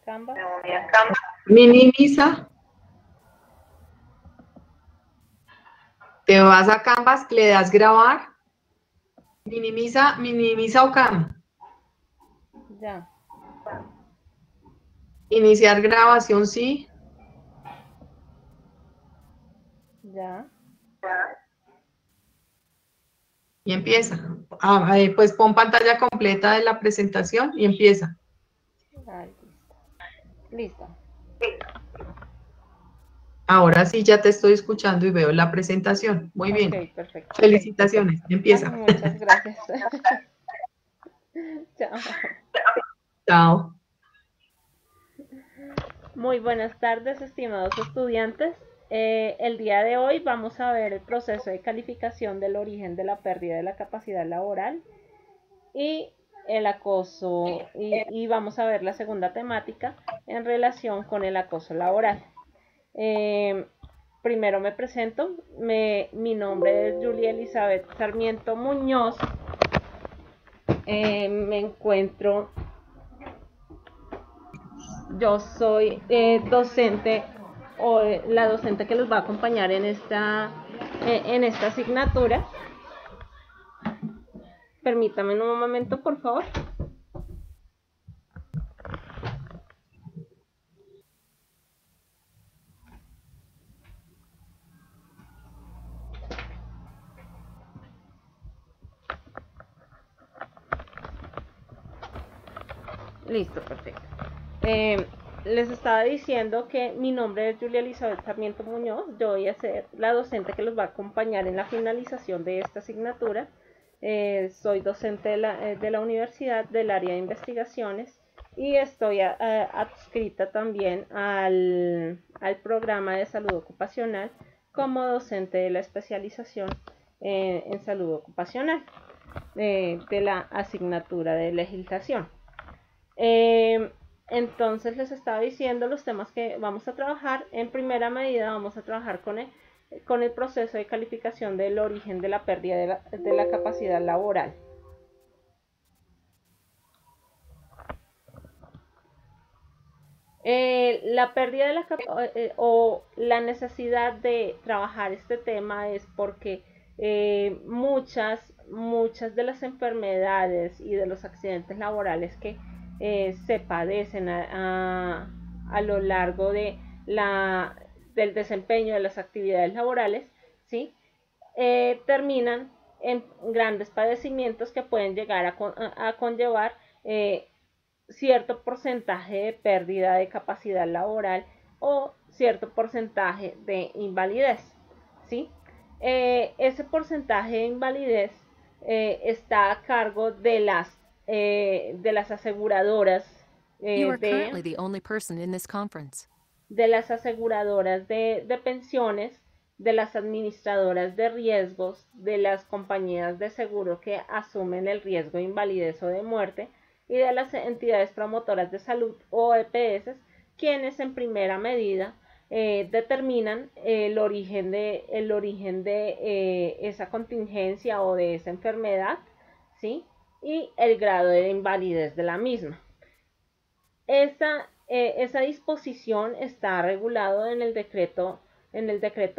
Canvas. Minimiza. Te vas a Canvas, le das grabar. Minimiza OCam. Ya. Iniciar grabación, sí. Ya. Y empieza. Pues pon pantalla completa de la presentación y empieza. Ahí, listo. Ahora sí ya te estoy escuchando y veo la presentación. Muy bien. Ok, perfecto. Felicitaciones. Empieza. Ay, muchas gracias. Chao. Chao. Muy buenas tardes, estimados estudiantes. El día de hoy vamos a ver el proceso de calificación del origen de la pérdida de la capacidad laboral y el acoso, y vamos a ver la segunda temática en relación con el acoso laboral. Primero me presento, mi nombre es Julia Elizabeth Sarmiento Muñoz. Me encuentro, yo soy docente o la docente que los va a acompañar en esta asignatura. Permítame un momento, por favor. Listo, perfecto. Les estaba diciendo que mi nombre es Julia Elizabeth Sarmiento Muñoz. Yo voy a ser la docente que los va a acompañar en la finalización de esta asignatura. Soy docente de la universidad del área de investigaciones y estoy adscrita también al programa de salud ocupacional como docente de la especialización en salud ocupacional de la asignatura de legislación. Entonces les estaba diciendo los temas que vamos a trabajar. En primera medida vamos a trabajar con el proceso de calificación del origen de la pérdida de la capacidad laboral. La pérdida de o la necesidad de trabajar este tema es porque muchas de las enfermedades y de los accidentes laborales que se padecen a lo largo del desempeño de las actividades laborales, ¿sí? Terminan en grandes padecimientos que pueden llegar a conllevar cierto porcentaje de pérdida de capacidad laboral o cierto porcentaje de invalidez, ¿sí? Ese porcentaje de invalidez está a cargo de las aseguradoras de las aseguradoras de pensiones, de las administradoras de riesgos, de las compañías de seguro que asumen el riesgo de invalidez o de muerte y de las entidades promotoras de salud o EPS, quienes en primera medida determinan el origen de esa contingencia o de esa enfermedad, ¿sí? Y el grado de invalidez de la misma. Esa disposición está regulado en el decreto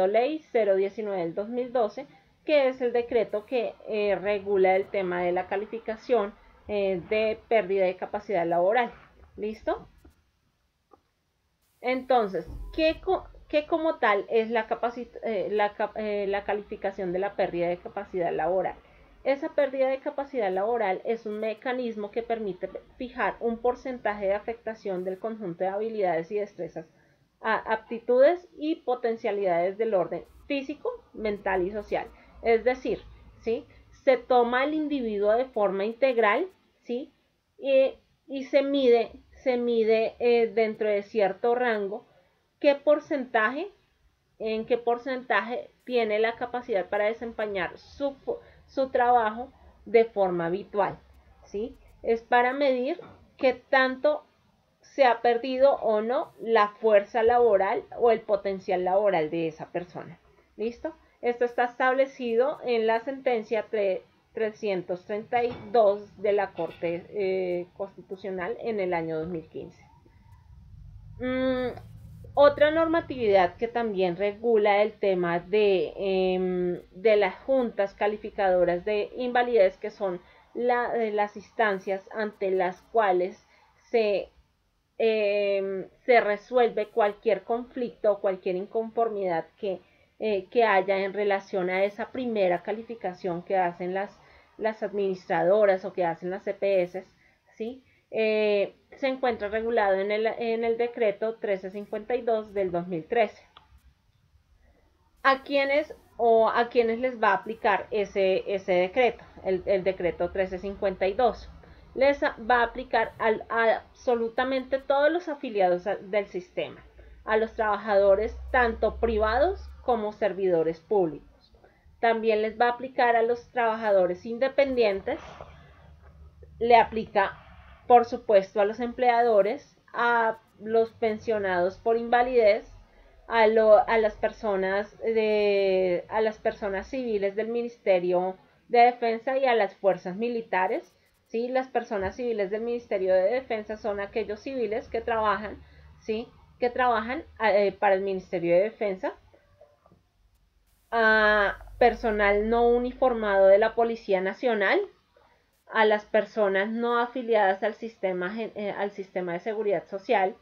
ley 019 del 2012, que es el decreto que regula el tema de la calificación de pérdida de capacidad laboral. ¿Listo? Entonces, ¿qué como tal es la calificación de la pérdida de capacidad laboral? Esa pérdida de capacidad laboral es un mecanismo que permite fijar un porcentaje de afectación del conjunto de habilidades y destrezas, aptitudes y potencialidades del orden físico, mental y social. Es decir, ¿sí? Se toma el individuo de forma integral, ¿sí? Y se mide dentro de cierto rango en qué porcentaje tiene la capacidad para desempeñar su trabajo de forma habitual, ¿sí? Es para medir qué tanto se ha perdido o no la fuerza laboral o el potencial laboral de esa persona. ¿Listo? Esto está establecido en la sentencia 332 de la Corte Constitucional en el año 2015. Otra normatividad que también regula el tema de las juntas calificadoras de invalidez, que son las instancias ante las cuales se, se resuelve cualquier conflicto o cualquier inconformidad que haya en relación a esa primera calificación que hacen las administradoras o que hacen las CPS, ¿sí? Se encuentra regulado en el decreto 1352 del 2013. ¿A quiénes les va a aplicar ese decreto, el decreto 1352? Les va a aplicar a absolutamente todos los afiliados del sistema, a los trabajadores tanto privados como servidores públicos. También les va a aplicar a los trabajadores independientes, le aplica por supuesto a los empleadores, a los pensionados por invalidez, a las personas civiles del Ministerio de Defensa y a las fuerzas militares. ¿Sí? Las personas civiles del Ministerio de Defensa son aquellos civiles que trabajan, ¿sí? Que trabajan para el Ministerio de Defensa. A personal no uniformado de la Policía Nacional, a las personas no afiliadas al sistema de seguridad social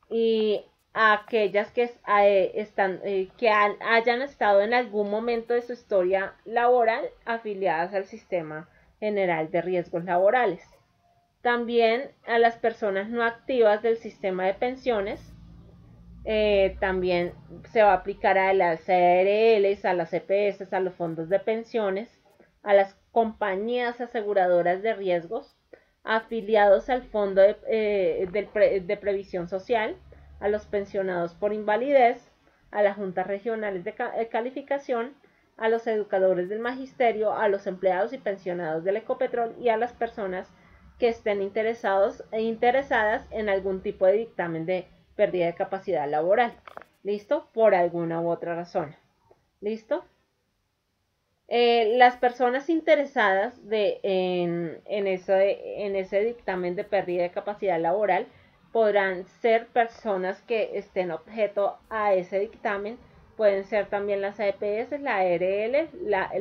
y a aquellas que hayan estado en algún momento de su historia laboral afiliadas al sistema general de riesgos laborales. También a las personas no activas del sistema de pensiones. También se va a aplicar a las CRLs, a las EPS, a los fondos de pensiones, a las compañías aseguradoras de riesgos, afiliados al Fondo de Previsión Social, a los pensionados por invalidez, a las juntas regionales de calificación, a los educadores del magisterio, a los empleados y pensionados del Ecopetrol y a las personas que estén interesadas en algún tipo de dictamen de pérdida de capacidad laboral. ¿Listo? Por alguna u otra razón. ¿Listo? Las personas interesadas en ese dictamen de pérdida de capacidad laboral podrán ser personas que estén objeto a ese dictamen. Pueden ser también las AEPS, la ARL,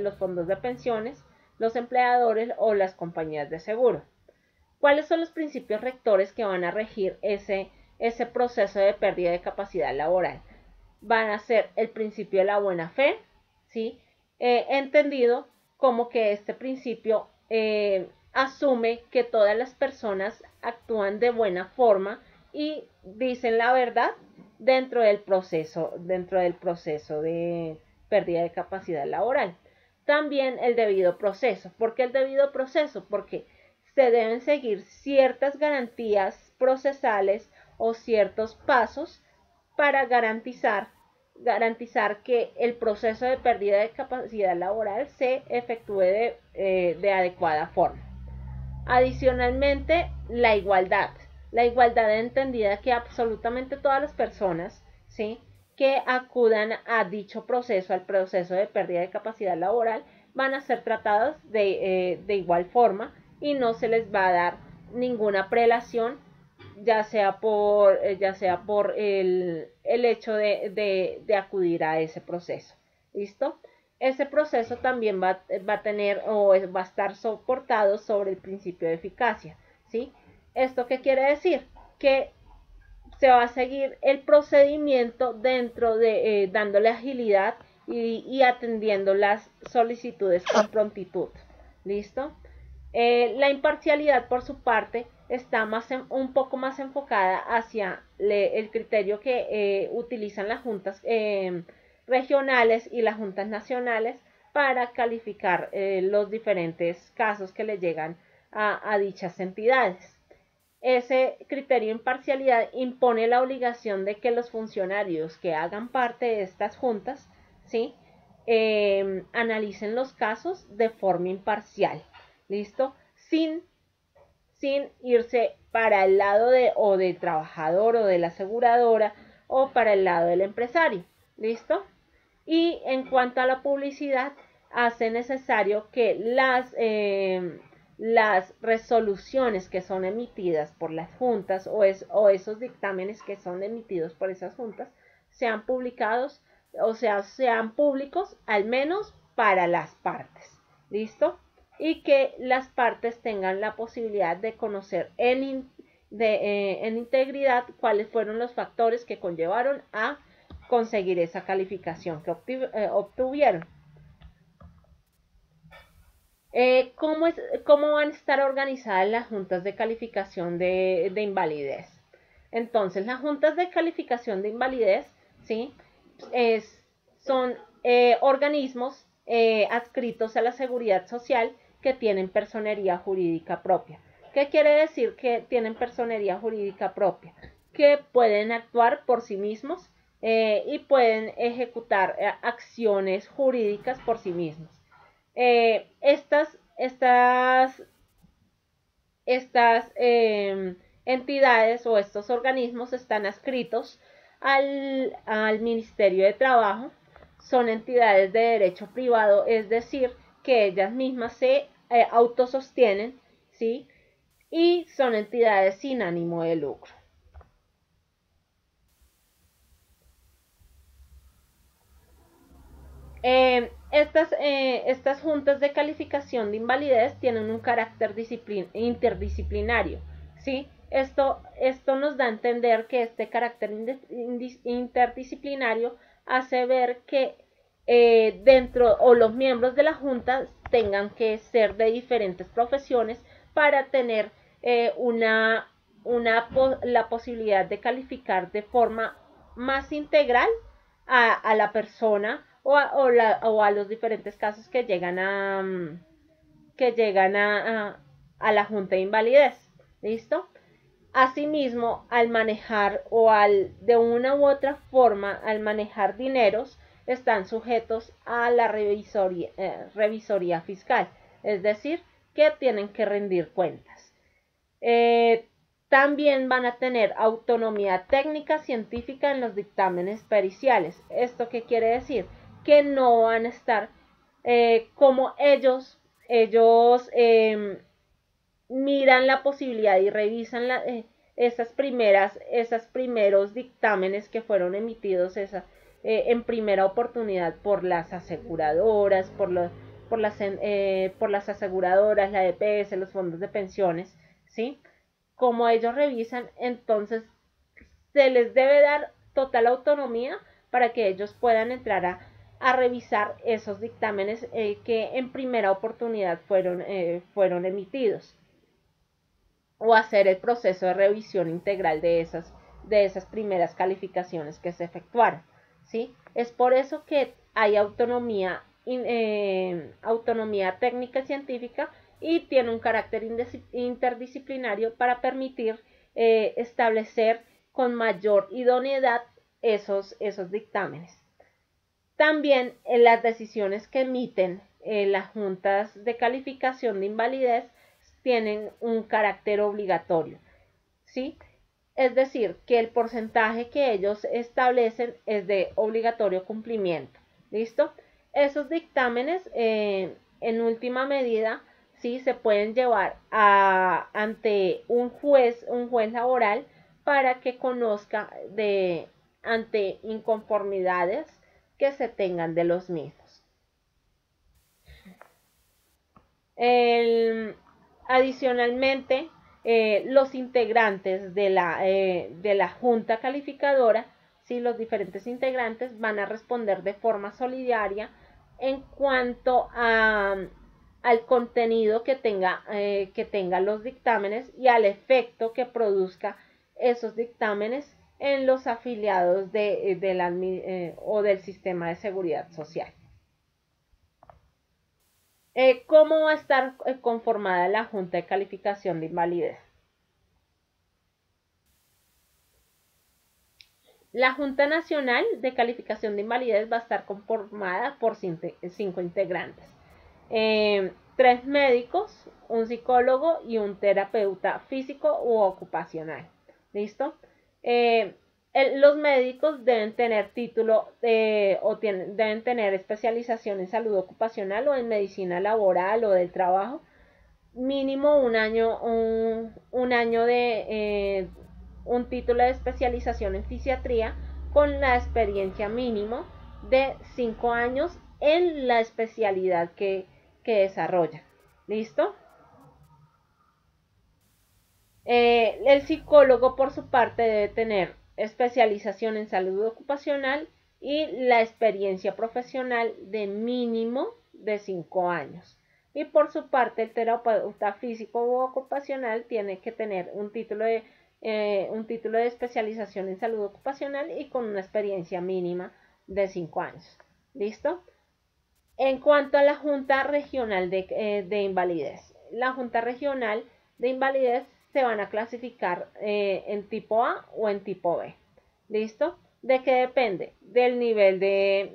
los fondos de pensiones, los empleadores o las compañías de seguro. ¿Cuáles son los principios rectores que van a regir ese proceso de pérdida de capacidad laboral? Van a ser el principio de la buena fe, ¿sí? Entendido como que este principio asume que todas las personas actúan de buena forma y dicen la verdad dentro del proceso de pérdida de capacidad laboral. También el debido proceso. ¿Por qué el debido proceso? Porque se deben seguir ciertas garantías procesales o ciertos pasos para garantizar que el proceso de pérdida de capacidad laboral se efectúe de adecuada forma. Adicionalmente, la igualdad. La igualdad entendida que absolutamente todas las personas, ¿sí?, que acudan a dicho proceso, al proceso de pérdida de capacidad laboral, van a ser tratadas de igual forma y no se les va a dar ninguna prelación, ya sea por el hecho de acudir a ese proceso. ¿Listo? Ese proceso también va a tener o va a estar soportado sobre el principio de eficacia. ¿Sí? ¿Esto qué quiere decir? Que se va a seguir el procedimiento dentro de dándole agilidad y atendiendo las solicitudes con prontitud. ¿Listo? La imparcialidad, por su parte, está un poco más enfocada hacia el criterio que utilizan las juntas regionales y las juntas nacionales para calificar los diferentes casos que le llegan a dichas entidades. Ese criterio de imparcialidad impone la obligación de que los funcionarios que hagan parte de estas juntas, ¿sí?, analicen los casos de forma imparcial. ¿Listo? Sin irse para el lado del trabajador o de la aseguradora o para el lado del empresario. ¿Listo? Y en cuanto a la publicidad, hace necesario que las resoluciones que son emitidas por las juntas o esos dictámenes que son emitidos por esas juntas sean publicados, o sea, sean públicos, al menos para las partes. ¿Listo? Y que las partes tengan la posibilidad de conocer en integridad cuáles fueron los factores que conllevaron a conseguir esa calificación que obtuvieron. ¿Cómo van a estar organizadas las juntas de calificación de invalidez? Entonces, las juntas de calificación de invalidez, ¿sí? Son organismos adscritos a la seguridad social que tienen personería jurídica propia. ¿Qué quiere decir que tienen personería jurídica propia? Que pueden actuar por sí mismos y pueden ejecutar acciones jurídicas por sí mismos. Estas entidades o estos organismos están adscritos al Ministerio de Trabajo, son entidades de derecho privado, es decir, que ellas mismas se autosostienen, ¿sí? Y son entidades sin ánimo de lucro. Estas juntas de calificación de invalidez tienen un carácter interdisciplinario, ¿sí? Esto nos da a entender que este carácter interdisciplinario hace ver que dentro o los miembros de la junta tengan que ser de diferentes profesiones para tener la posibilidad de calificar de forma más integral a la persona o a los diferentes casos que llegan a la junta de invalidez. ¿Listo? Asimismo, al manejar de una u otra forma, al manejar dineros, están sujetos a la revisoría fiscal, es decir, que tienen que rendir cuentas. También van a tener autonomía técnica científica en los dictámenes periciales. ¿Esto qué quiere decir? Que no van a estar como ellos miran la posibilidad y revisan esas primeros dictámenes que fueron emitidos en primera oportunidad por las aseguradoras, por las aseguradoras, la EPS, los fondos de pensiones, ¿sí? Como ellos revisan, entonces se les debe dar total autonomía para que ellos puedan entrar a revisar esos dictámenes que en primera oportunidad fueron emitidos, o hacer el proceso de revisión integral de esas primeras calificaciones que se efectuaron, ¿sí? Es por eso que hay autonomía técnica y científica, y tiene un carácter interdisciplinario para permitir establecer con mayor idoneidad esos dictámenes. También las decisiones que emiten las juntas de calificación de invalidez tienen un carácter obligatorio, ¿sí? Es decir, que el porcentaje que ellos establecen es de obligatorio cumplimiento. ¿Listo? Esos dictámenes, en última medida, sí se pueden llevar ante un juez laboral para que conozca ante inconformidades que se tengan de los mismos. Adicionalmente, los integrantes de la junta calificadora, ¿sí? Los diferentes integrantes van a responder de forma solidaria en cuanto al contenido que tenga los dictámenes y al efecto que produzca esos dictámenes en los afiliados o del sistema de seguridad social. ¿Cómo va a estar conformada la Junta de Calificación de Invalidez? La Junta Nacional de Calificación de Invalidez va a estar conformada por 5 integrantes. 3 médicos, un psicólogo y un terapeuta físico u ocupacional. ¿Listo? Los médicos deben tener título deben tener especialización en salud ocupacional o en medicina laboral o del trabajo. mínimo un año de un título de especialización en fisiatría con la experiencia mínimo de 5 años en la especialidad que desarrolla. ¿Listo? El psicólogo, por su parte, debe tener especialización en salud ocupacional y la experiencia profesional de mínimo de 5 años. Y por su parte, el terapeuta físico u ocupacional tiene que tener un título de especialización en salud ocupacional y con una experiencia mínima de 5 años. ¿Listo? En cuanto a la Junta Regional de Invalidez, la Junta Regional de Invalidez se van a clasificar en tipo A o en tipo B. ¿Listo? ¿De qué depende? Del nivel de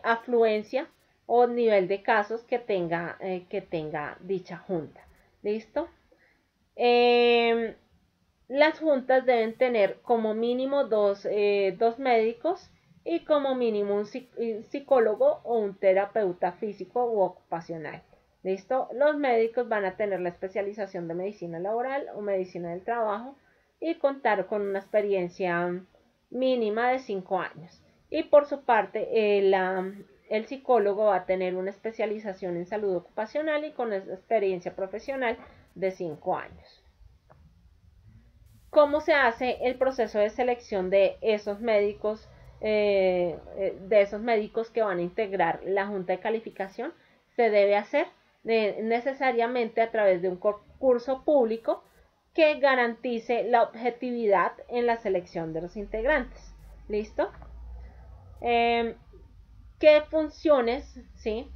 afluencia o nivel de casos que tenga dicha junta. ¿Listo? Las juntas deben tener como mínimo dos médicos y como mínimo un psicólogo o un terapeuta físico u ocupacional. ¿Listo? Los médicos van a tener la especialización de medicina laboral o medicina del trabajo y contar con una experiencia mínima de 5 años. Y por su parte, el psicólogo va a tener una especialización en salud ocupacional y con experiencia profesional de 5 años. ¿Cómo se hace el proceso de selección de esos médicos que van a integrar la junta de calificación? Se debe hacer necesariamente a través de un concurso público que garantice la objetividad en la selección de los integrantes. ¿Listo? ¿Qué funciones? ¿Sí?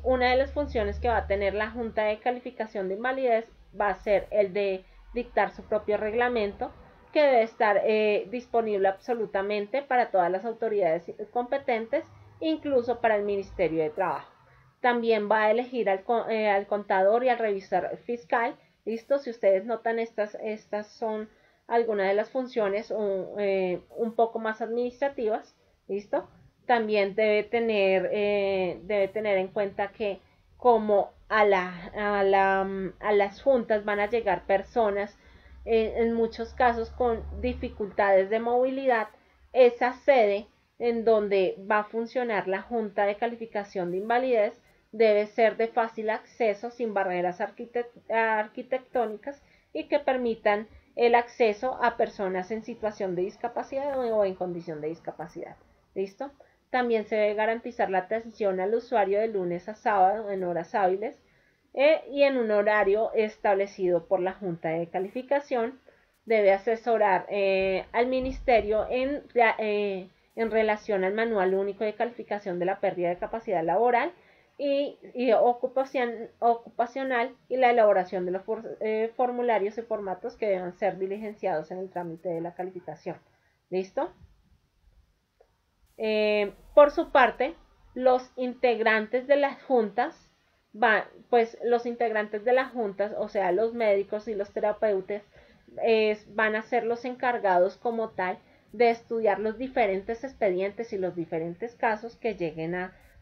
Una de las funciones que va a tener la junta de calificación de invalidez va a ser el de dictar su propio reglamento, que debe estar disponible absolutamente para todas las autoridades competentes, incluso para el Ministerio de Trabajo. También va a elegir al contador y al revisor fiscal. ¿Listo? Si ustedes notan, estas son algunas de las funciones un poco más administrativas. ¿Listo? También debe tener en cuenta que como a las juntas van a llegar personas en muchos casos con dificultades de movilidad, esa sede en donde va a funcionar la junta de calificación de invalidez debe ser de fácil acceso, sin barreras arquitectónicas y que permitan el acceso a personas en situación de discapacidad o en condición de discapacidad. ¿Listo? También se debe garantizar la atención al usuario de lunes a sábado en horas hábiles y en un horario establecido por la Junta de Calificación. Debe asesorar al Ministerio en relación al Manual Único de Calificación de la Pérdida de Capacidad Laboral y ocupacional y la elaboración de los formularios y formatos que deban ser diligenciados en el trámite de la calificación. ¿Listo? Por su parte, los integrantes de las juntas o sea, los médicos y los terapeutas, van a ser los encargados como tal de estudiar los diferentes expedientes y los diferentes casos que lleguen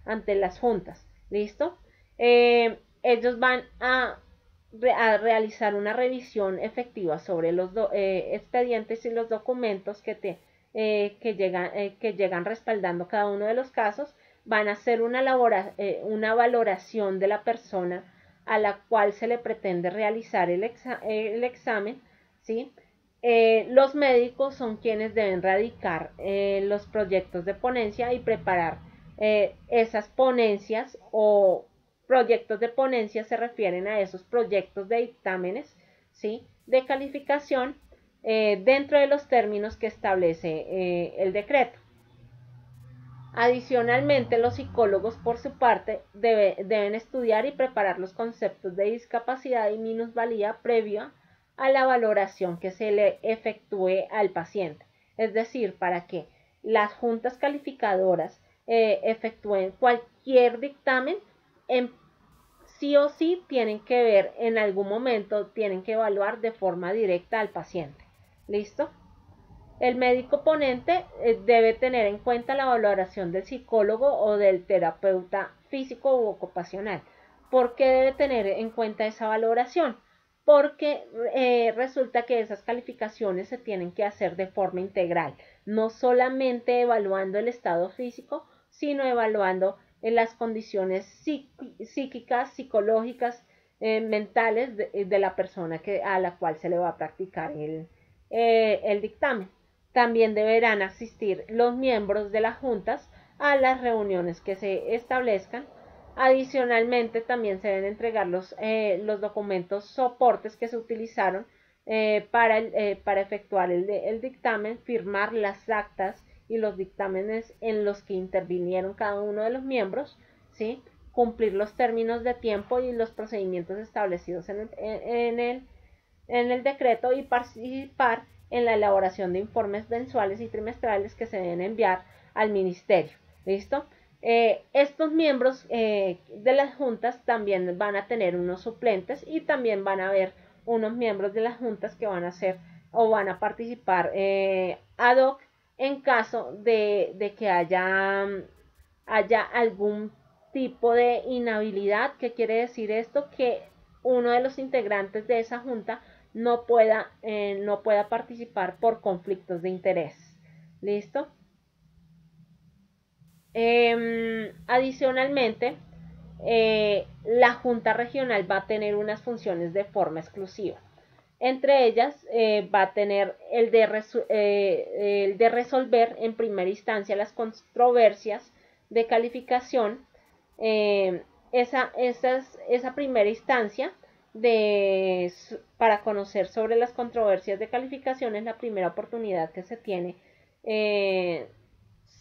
ante las juntas. ¿Listo? Ellos van a realizar una revisión efectiva sobre los expedientes y los documentos que llegan respaldando cada uno de los casos. Van a hacer una valoración de la persona a la cual se le pretende realizar el examen, ¿sí? Los médicos son quienes deben radicar los proyectos de ponencia y preparar esas ponencias, o proyectos de ponencia se refieren a esos proyectos de dictámenes, ¿sí?, de calificación dentro de los términos que establece el decreto. Adicionalmente, los psicólogos, por su parte, deben estudiar y preparar los conceptos de discapacidad y minusvalía previa a la valoración que se le efectúe al paciente. Es decir, para que las juntas calificadoras efectúen cualquier dictamen, sí o sí tienen que ver, en algún momento tienen que evaluar de forma directa al paciente. ¿Listo? El médico ponente debe tener en cuenta la valoración del psicólogo o del terapeuta físico u ocupacional. ¿Por qué debe tener en cuenta esa valoración? Porque resulta que esas calificaciones se tienen que hacer de forma integral, no solamente evaluando el estado físico, sino evaluando las condiciones psíquicas, psicológicas, mentales de la persona a la cual se le va a practicar el dictamen. También deberán asistir los miembros de las juntas a las reuniones que se establezcan. Adicionalmente, también se deben entregar los documentos soportes que se utilizaron para efectuar el dictamen, firmar las actas y los dictámenes en los que intervinieron cada uno de los miembros, ¿sí? Cumplir los términos de tiempo y los procedimientos establecidos en el decreto y participar en la elaboración de informes mensuales y trimestrales que se deben enviar al ministerio. ¿Listo? Estos miembros de las juntas también van a tener unos suplentes y también van a haber unos miembros de las juntas que van a ser o van a participar ad hoc en caso de que haya algún tipo de inhabilidad. ¿Qué quiere decir esto? Que uno de los integrantes de esa junta no pueda participar por conflictos de interés. ¿Listo? Adicionalmente, la Junta Regional va a tener unas funciones de forma exclusiva. Entre ellas va a tener el de resolver en primera instancia las controversias de calificación. Esa primera instancia para conocer sobre las controversias de calificación es la primera oportunidad que se tiene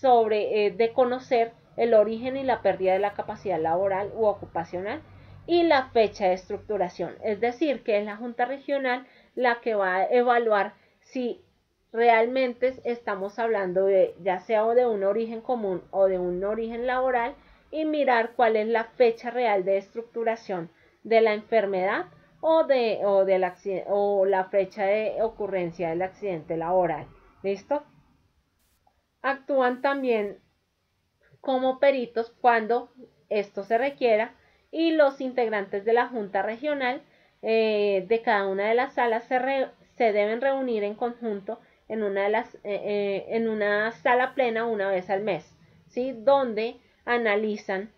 de conocer el origen y la pérdida de la capacidad laboral u ocupacional y la fecha de estructuración. Es decir, que es la Junta Regional la que va a evaluar si realmente estamos hablando de ya sea de un origen común o de un origen laboral y mirar cuál es la fecha real de estructuración de la enfermedad o la fecha de ocurrencia del accidente laboral. ¿Listo? Actúan también como peritos cuando esto se requiera y los integrantes de la Junta Regional de cada una de las salas se deben reunir en conjunto en una sala plena una vez al mes, ¿sí? Donde analizan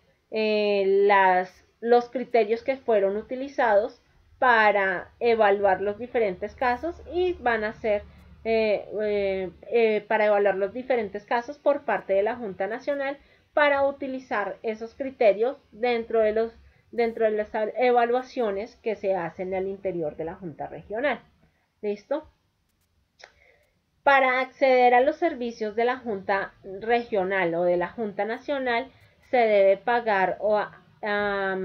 los criterios que fueron utilizados para evaluar los diferentes casos y van a ser para evaluar los diferentes casos por parte de la Junta Nacional para utilizar esos criterios dentro de las evaluaciones que se hacen al interior de la Junta Regional. ¿Listo? Para acceder a los servicios de la Junta Regional o de la Junta Nacional se debe pagar a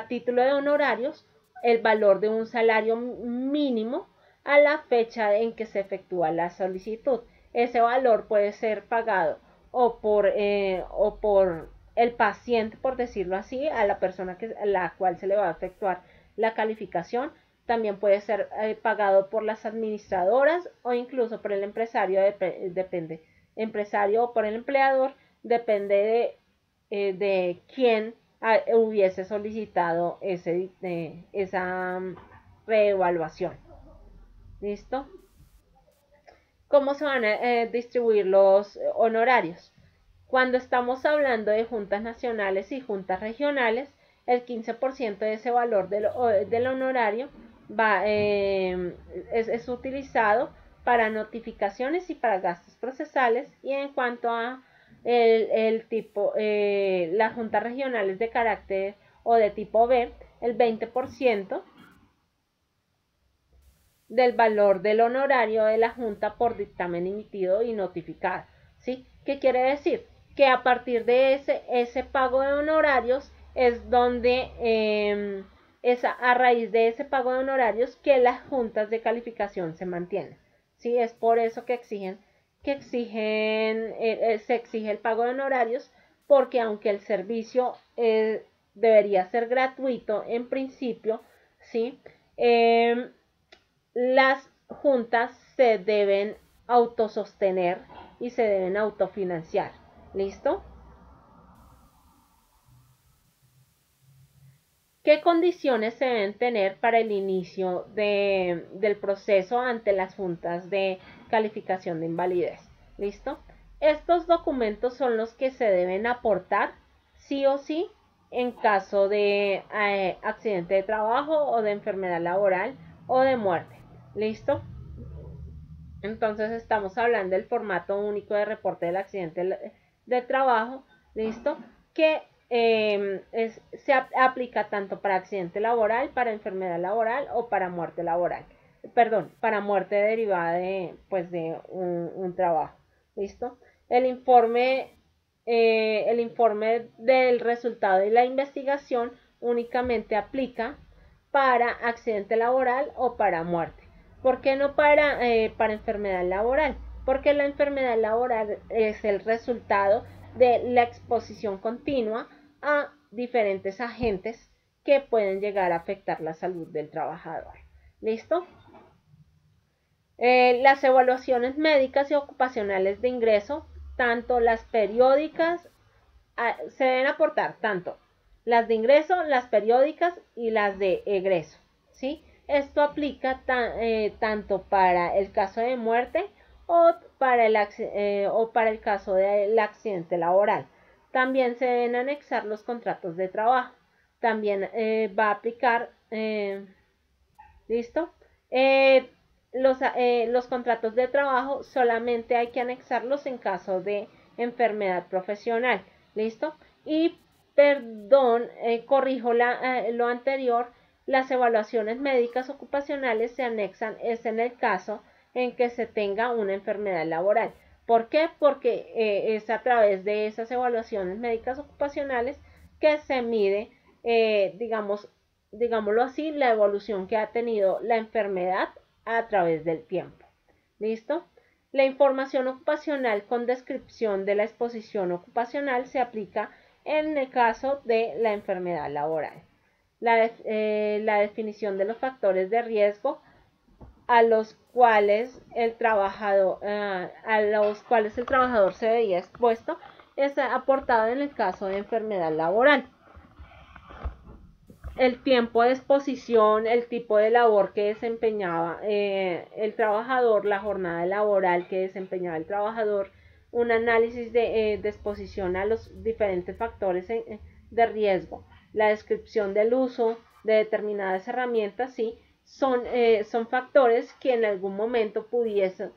título de honorarios el valor de un salario mínimo a la fecha en que se efectúa la solicitud. Ese valor puede ser pagado o por el paciente, por decirlo así, a la persona a la cual se le va a efectuar la calificación. También puede ser pagado por las administradoras o incluso por el empresario, depende, empresario o por el empleador, depende de quién hubiese solicitado esa reevaluación. ¿Listo? ¿Cómo se van a distribuir los honorarios? Cuando estamos hablando de juntas nacionales y juntas regionales, el 15% de ese valor del honorario es utilizado para notificaciones y para gastos procesales, y en cuanto a las juntas regionales de carácter o de tipo B, el 20% del valor del honorario de la Junta por dictamen emitido y notificado. ¿Sí? ¿Qué quiere decir? Que a partir de ese pago de honorarios es donde es a raíz de ese pago de honorarios que las juntas de calificación se mantienen. ¿Sí? Es por eso que se exige el pago de honorarios, porque aunque el servicio debería ser gratuito en principio, ¿sí? Las juntas se deben autosostener y se deben autofinanciar. ¿Listo? ¿Qué condiciones se deben tener para el inicio del proceso ante las juntas de calificación de invalidez? ¿Listo? Estos documentos son los que se deben aportar sí o sí en caso de accidente de trabajo o de enfermedad laboral o de muerte. ¿Listo? Entonces estamos hablando del formato único de reporte del accidente de trabajo, ¿listo? Que se aplica tanto para accidente laboral, para enfermedad laboral o para muerte laboral. Perdón, para muerte derivada de, pues, de un trabajo, ¿listo? El informe del resultado de la investigación únicamente aplica para accidente laboral o para muerte. ¿Por qué no para enfermedad laboral? Porque la enfermedad laboral es el resultado de la exposición continua a diferentes agentes que pueden llegar a afectar la salud del trabajador. ¿Listo? Las evaluaciones médicas y ocupacionales de ingreso, tanto las periódicas, se deben aportar tanto las de ingreso, las periódicas y las de egreso, ¿sí? Esto aplica tanto para el caso de muerte o para el caso del accidente laboral. También se deben anexar los contratos de trabajo. También va a aplicar, ¿listo? Los contratos de trabajo solamente hay que anexarlos en caso de enfermedad profesional. ¿Listo? Y perdón, corrijo lo anterior, las evaluaciones médicas ocupacionales se anexan es en el caso en que se tenga una enfermedad laboral. ¿Por qué? Porque es a través de esas evaluaciones médicas ocupacionales que se mide, digámoslo así, la evolución que ha tenido la enfermedad a través del tiempo. ¿Listo? La información ocupacional con descripción de la exposición ocupacional se aplica en el caso de la enfermedad laboral. La definición de los factores de riesgo a los cuales el trabajador se veía expuesto es aportado en el caso de enfermedad laboral. El tiempo de exposición, el tipo de labor que desempeñaba el trabajador, la jornada laboral que desempeñaba el trabajador, un análisis de exposición a los diferentes factores de riesgo, la descripción del uso de determinadas herramientas, sí, son factores que en algún momento pudiesen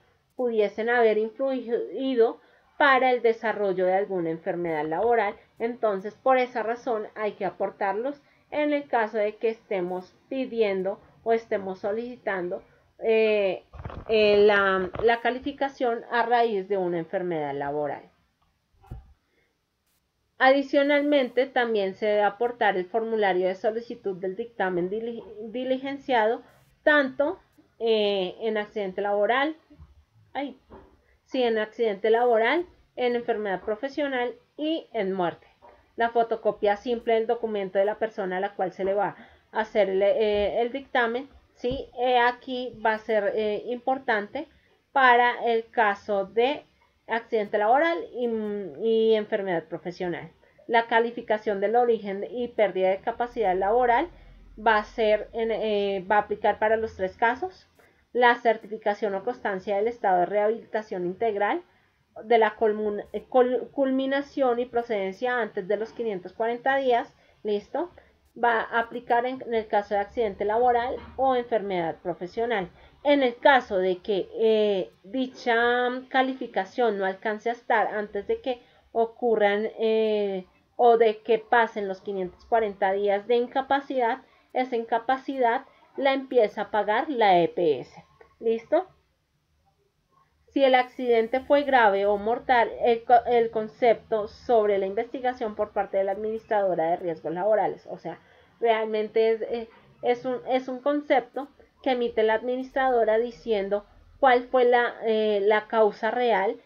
haber influido para el desarrollo de alguna enfermedad laboral. Entonces, por esa razón hay que aportarlos en el caso de que estemos pidiendo o estemos solicitando la calificación a raíz de una enfermedad laboral. Adicionalmente, también se debe aportar el formulario de solicitud del dictamen diligenciado tanto en accidente laboral, en enfermedad profesional y en muerte. La fotocopia simple del documento de la persona a la cual se le va a hacer el dictamen, ¿sí? Aquí va a ser importante para el caso de accidente laboral y enfermedad profesional. La calificación del origen y pérdida de capacidad laboral va a aplicar para los tres casos. La certificación o constancia del estado de rehabilitación integral, de la culminación y procedencia antes de los 540 días, ¿listo? Va a aplicar en el caso de accidente laboral o enfermedad profesional. En el caso de que dicha calificación no alcance a estar antes de que ocurran o de que pasen los 540 días de incapacidad, esa incapacidad la empieza a pagar la EPS. ¿Listo? Si el accidente fue grave o mortal, el concepto sobre la investigación por parte de la administradora de riesgos laborales, o sea, realmente es un concepto que emite la administradora diciendo cuál fue la causa real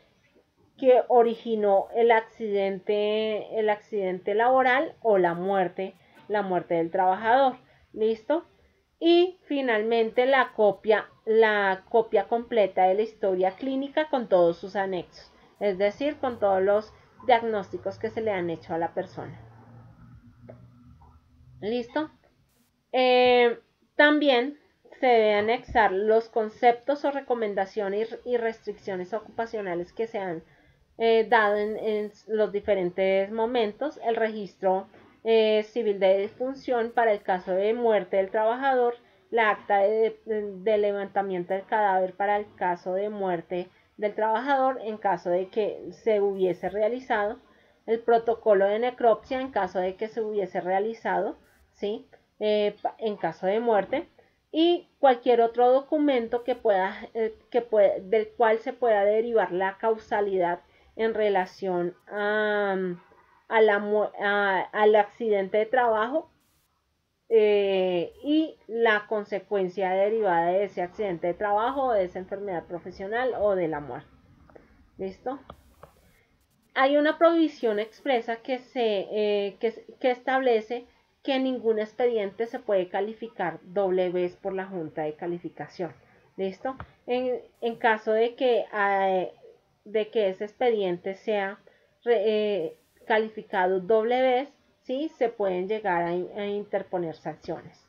que originó el accidente laboral o la muerte del trabajador. ¿Listo? Y finalmente la copia completa de la historia clínica con todos sus anexos, es decir, con todos los diagnósticos que se le han hecho a la persona. ¿Listo? También se debe anexar los conceptos o recomendaciones y restricciones ocupacionales que se han dado en los diferentes momentos, el registro civil de defunción para el caso de muerte del trabajador, la acta de levantamiento del cadáver para el caso de muerte del trabajador en caso de que se hubiese realizado, el protocolo de necropsia en caso de que se hubiese realizado, ¿sí? En caso de muerte, y cualquier otro documento del cual se pueda derivar la causalidad en relación al accidente de trabajo y la consecuencia derivada de ese accidente de trabajo, de esa enfermedad profesional o de la muerte. ¿Listo? Hay una provisión expresa que establece que ningún expediente se puede calificar doble vez por la Junta de Calificación. ¿Listo? En caso de que ese expediente sea calificado doble vez, ¿sí? Se pueden llegar a interponer sanciones.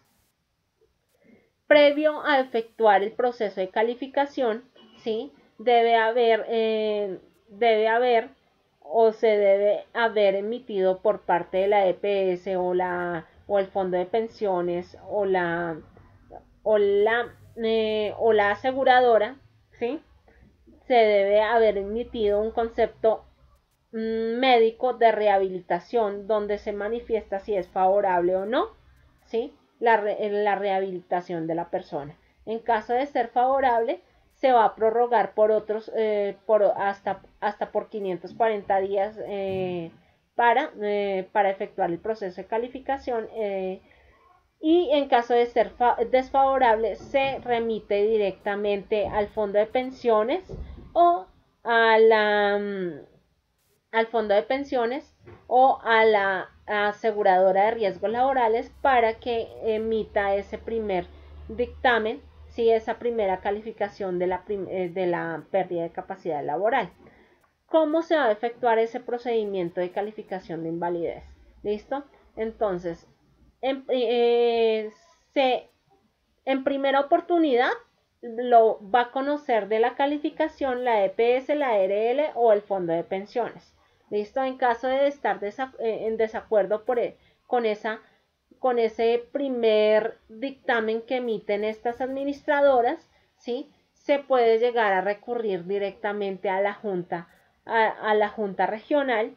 Previo a efectuar el proceso de calificación, ¿sí? Debe haber o se debe haber emitido por parte de la EPS o el fondo de pensiones o la aseguradora, ¿sí? Se debe haber emitido un concepto médico de rehabilitación donde se manifiesta si es favorable o no, ¿sí? la rehabilitación de la persona. En caso de ser favorable, se va a prorrogar por otros, hasta por 540 días para efectuar el proceso de calificación y en caso de ser desfavorable, se remite directamente al fondo de pensiones o al fondo de pensiones o a la aseguradora de riesgos laborales para que emita ese primer dictamen, ¿sí? Esa primera calificación de la pérdida de capacidad laboral. ¿Cómo se va a efectuar ese procedimiento de calificación de invalidez? ¿Listo? Entonces, en primera oportunidad lo va a conocer de la calificación la EPS, la ARL o el fondo de pensiones. ¿Listo? En caso de estar en desacuerdo con ese primer dictamen que emiten estas administradoras, ¿sí? Se puede llegar a recurrir directamente a la Junta, a la Junta Regional,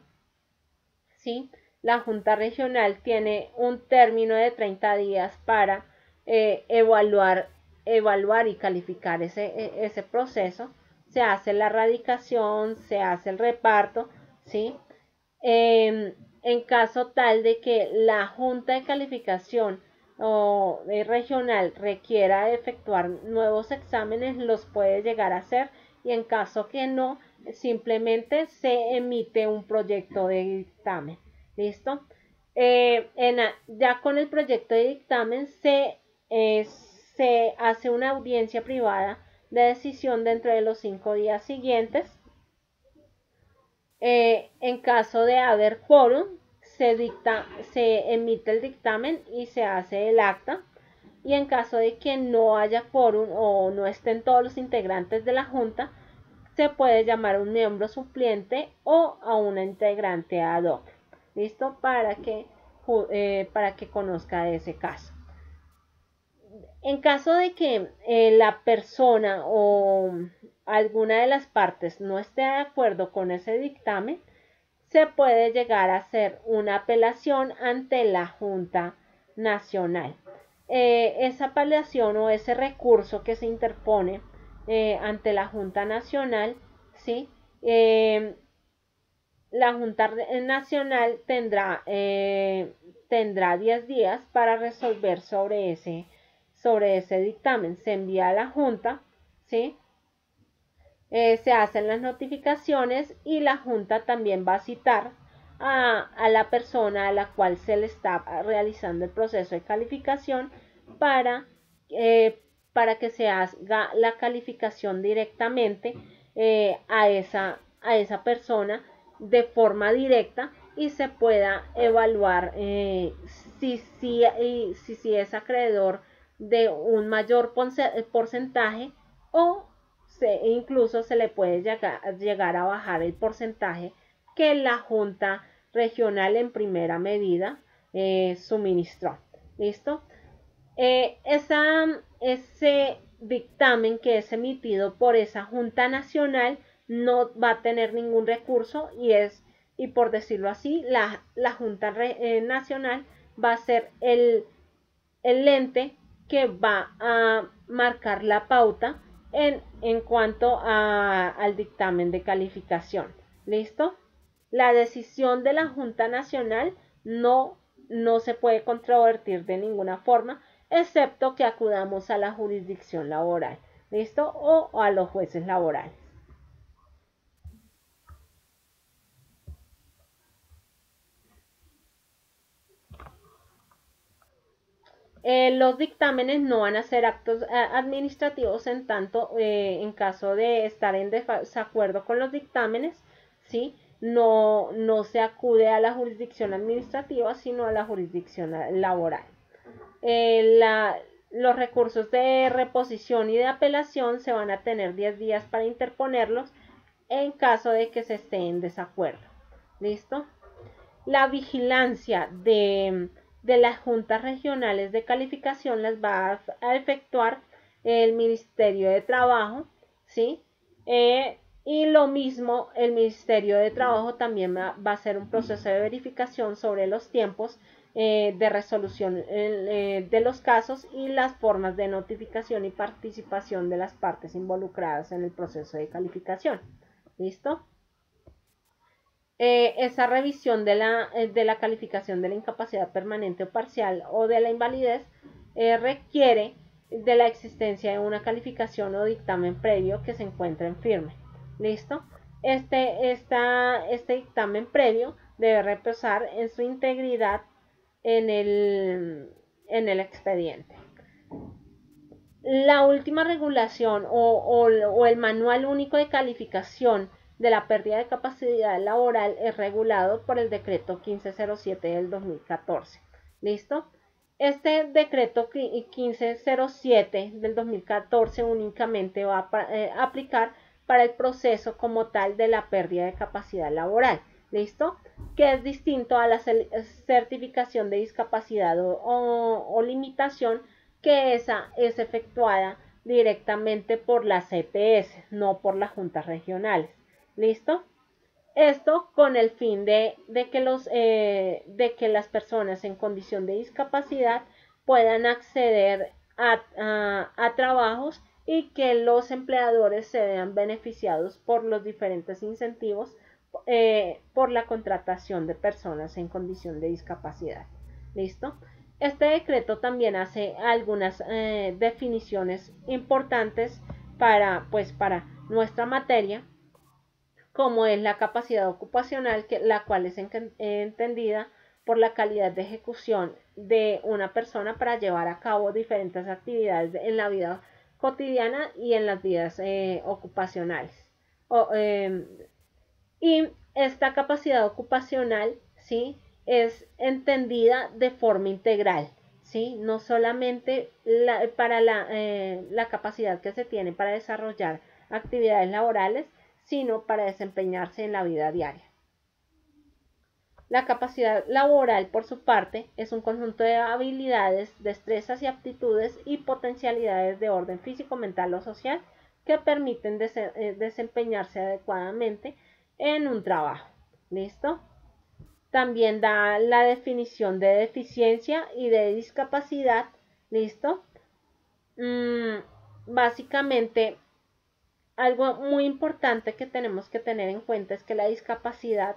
¿sí? La Junta Regional tiene un término de 30 días para evaluar y calificar ese proceso. Se hace la radicación, se hace el reparto, ¿sí? En caso tal de que la Junta de Calificación regional requiera efectuar nuevos exámenes, los puede llegar a hacer, y en caso que no, simplemente se emite un proyecto de dictamen. ¿Listo? Ya con el proyecto de dictamen se hace una audiencia privada de decisión dentro de los 5 días siguientes. En caso de haber quórum, se emite el dictamen y se hace el acta. Y en caso de que no haya quórum o no estén todos los integrantes de la Junta, se puede llamar a un miembro suplente o a una integrante ad hoc. ¿Listo? Para que conozca ese caso. En caso de que la persona o alguna de las partes no esté de acuerdo con ese dictamen, se puede llegar a hacer una apelación ante la Junta Nacional. Esa apelación o ese recurso que se interpone ante la Junta Nacional, ¿sí? La Junta Nacional tendrá 10 días para resolver sobre ese dictamen. Se envía a la Junta, ¿sí? Se hacen las notificaciones y la Junta también va a citar a la persona a la cual se le está realizando el proceso de calificación para que se haga la calificación directamente a esa persona de forma directa y se pueda evaluar si es acreedor de un mayor porcentaje, o incluso se le puede llegar a bajar el porcentaje que la Junta Regional en primera medida suministró. ¿Listo? Ese dictamen que es emitido por esa Junta Nacional no va a tener ningún recurso, y por decirlo así, la Junta Nacional va a ser el ente que va a marcar la pauta en cuanto al dictamen de calificación. ¿Listo? La decisión de la Junta Nacional no se puede controvertir de ninguna forma, excepto que acudamos a la jurisdicción laboral. ¿Listo? O a los jueces laborales. Los dictámenes no van a ser actos administrativos, en tanto, en caso de estar en desacuerdo con los dictámenes, ¿sí? No se acude a la jurisdicción administrativa, sino a la jurisdicción laboral. Los recursos de reposición y de apelación se van a tener 10 días para interponerlos en caso de que se esté en desacuerdo. ¿Listo? La vigilancia de las juntas regionales de calificación las va a efectuar el Ministerio de Trabajo, ¿sí? Y lo mismo, el Ministerio de Trabajo también va a hacer un proceso de verificación sobre los tiempos de resolución de los casos y las formas de notificación y participación de las partes involucradas en el proceso de calificación. ¿Listo? Esa revisión de la calificación de la incapacidad permanente o parcial o de la invalidez requiere de la existencia de una calificación o dictamen previo que se encuentre en firme. ¿Listo? Este dictamen previo debe reposar en su integridad en el expediente. La última regulación o el manual único de calificación de la pérdida de capacidad laboral es regulado por el decreto 1507 del 2014. ¿Listo? Este decreto 1507 del 2014 únicamente va a aplicar para el proceso como tal de la pérdida de capacidad laboral. ¿Listo? Que es distinto a la certificación de discapacidad o limitación, que esa es efectuada directamente por las EPS, no por las juntas regionales. ¿Listo? Esto con el fin de que las personas en condición de discapacidad puedan acceder a trabajos y que los empleadores se vean beneficiados por los diferentes incentivos por la contratación de personas en condición de discapacidad. ¿Listo? Este decreto también hace algunas definiciones importantes para nuestra materia, como es la capacidad ocupacional, la cual es entendida por la calidad de ejecución de una persona para llevar a cabo diferentes actividades en la vida cotidiana y en las vidas ocupacionales. Y esta capacidad ocupacional, ¿sí?, es entendida de forma integral, ¿sí? No solamente para la capacidad que se tiene para desarrollar actividades laborales, sino para desempeñarse en la vida diaria. La capacidad laboral, por su parte, es un conjunto de habilidades, destrezas y aptitudes y potencialidades de orden físico, mental o social que permiten desempeñarse adecuadamente en un trabajo. ¿Listo? También da la definición de deficiencia y de discapacidad. ¿Listo? Básicamente, algo muy importante que tenemos que tener en cuenta es que la discapacidad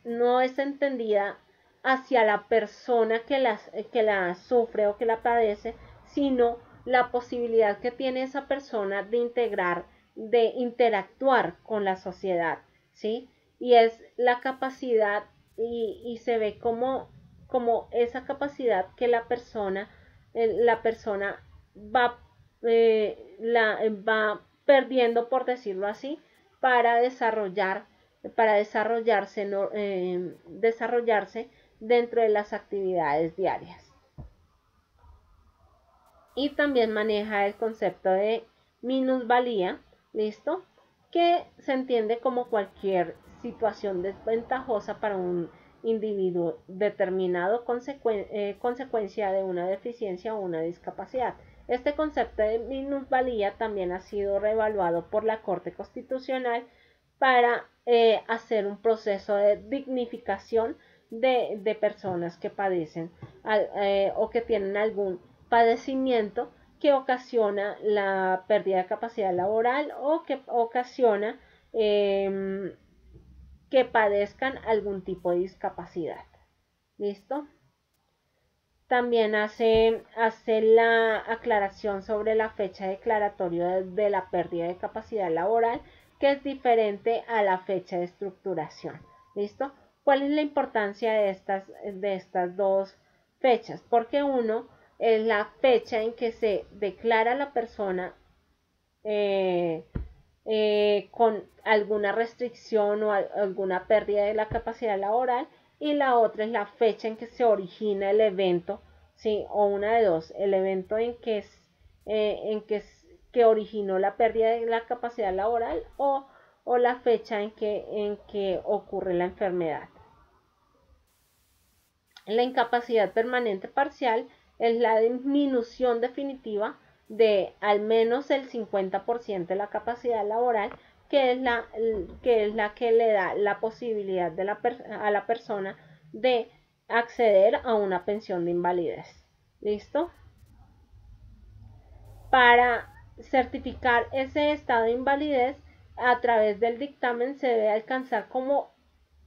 no es entendida hacia la persona que la sufre o que la padece, sino la posibilidad que tiene esa persona de interactuar con la sociedad, ¿sí? Y es la capacidad, y se ve como esa capacidad que la persona va perdiendo, por decirlo así, para desarrollarse dentro de las actividades diarias. Y también maneja el concepto de minusvalía, ¿listo? Que se entiende como cualquier situación desventajosa para un individuo determinado consecuencia de una deficiencia o una discapacidad. Este concepto de minusvalía también ha sido reevaluado por la Corte Constitucional para hacer un proceso de dignificación de personas que padecen o que tienen algún padecimiento que ocasiona la pérdida de capacidad laboral o que ocasiona que padezcan algún tipo de discapacidad. ¿Listo? También hace la aclaración sobre la fecha declaratoria de la pérdida de capacidad laboral, que es diferente a la fecha de estructuración. ¿Listo? ¿Cuál es la importancia de estas dos fechas? Porque uno es la fecha en que se declara a la persona con alguna restricción o alguna pérdida de la capacidad laboral, y la otra es la fecha en que se origina el evento, ¿sí? O una de dos, el evento que originó la pérdida de la capacidad laboral o la fecha en que ocurre la enfermedad. La incapacidad permanente parcial es la disminución definitiva de al menos el 50% de la capacidad laboral, que es la que le da la posibilidad a la persona de acceder a una pensión de invalidez. ¿Listo? Para certificar ese estado de invalidez, a través del dictamen se debe alcanzar como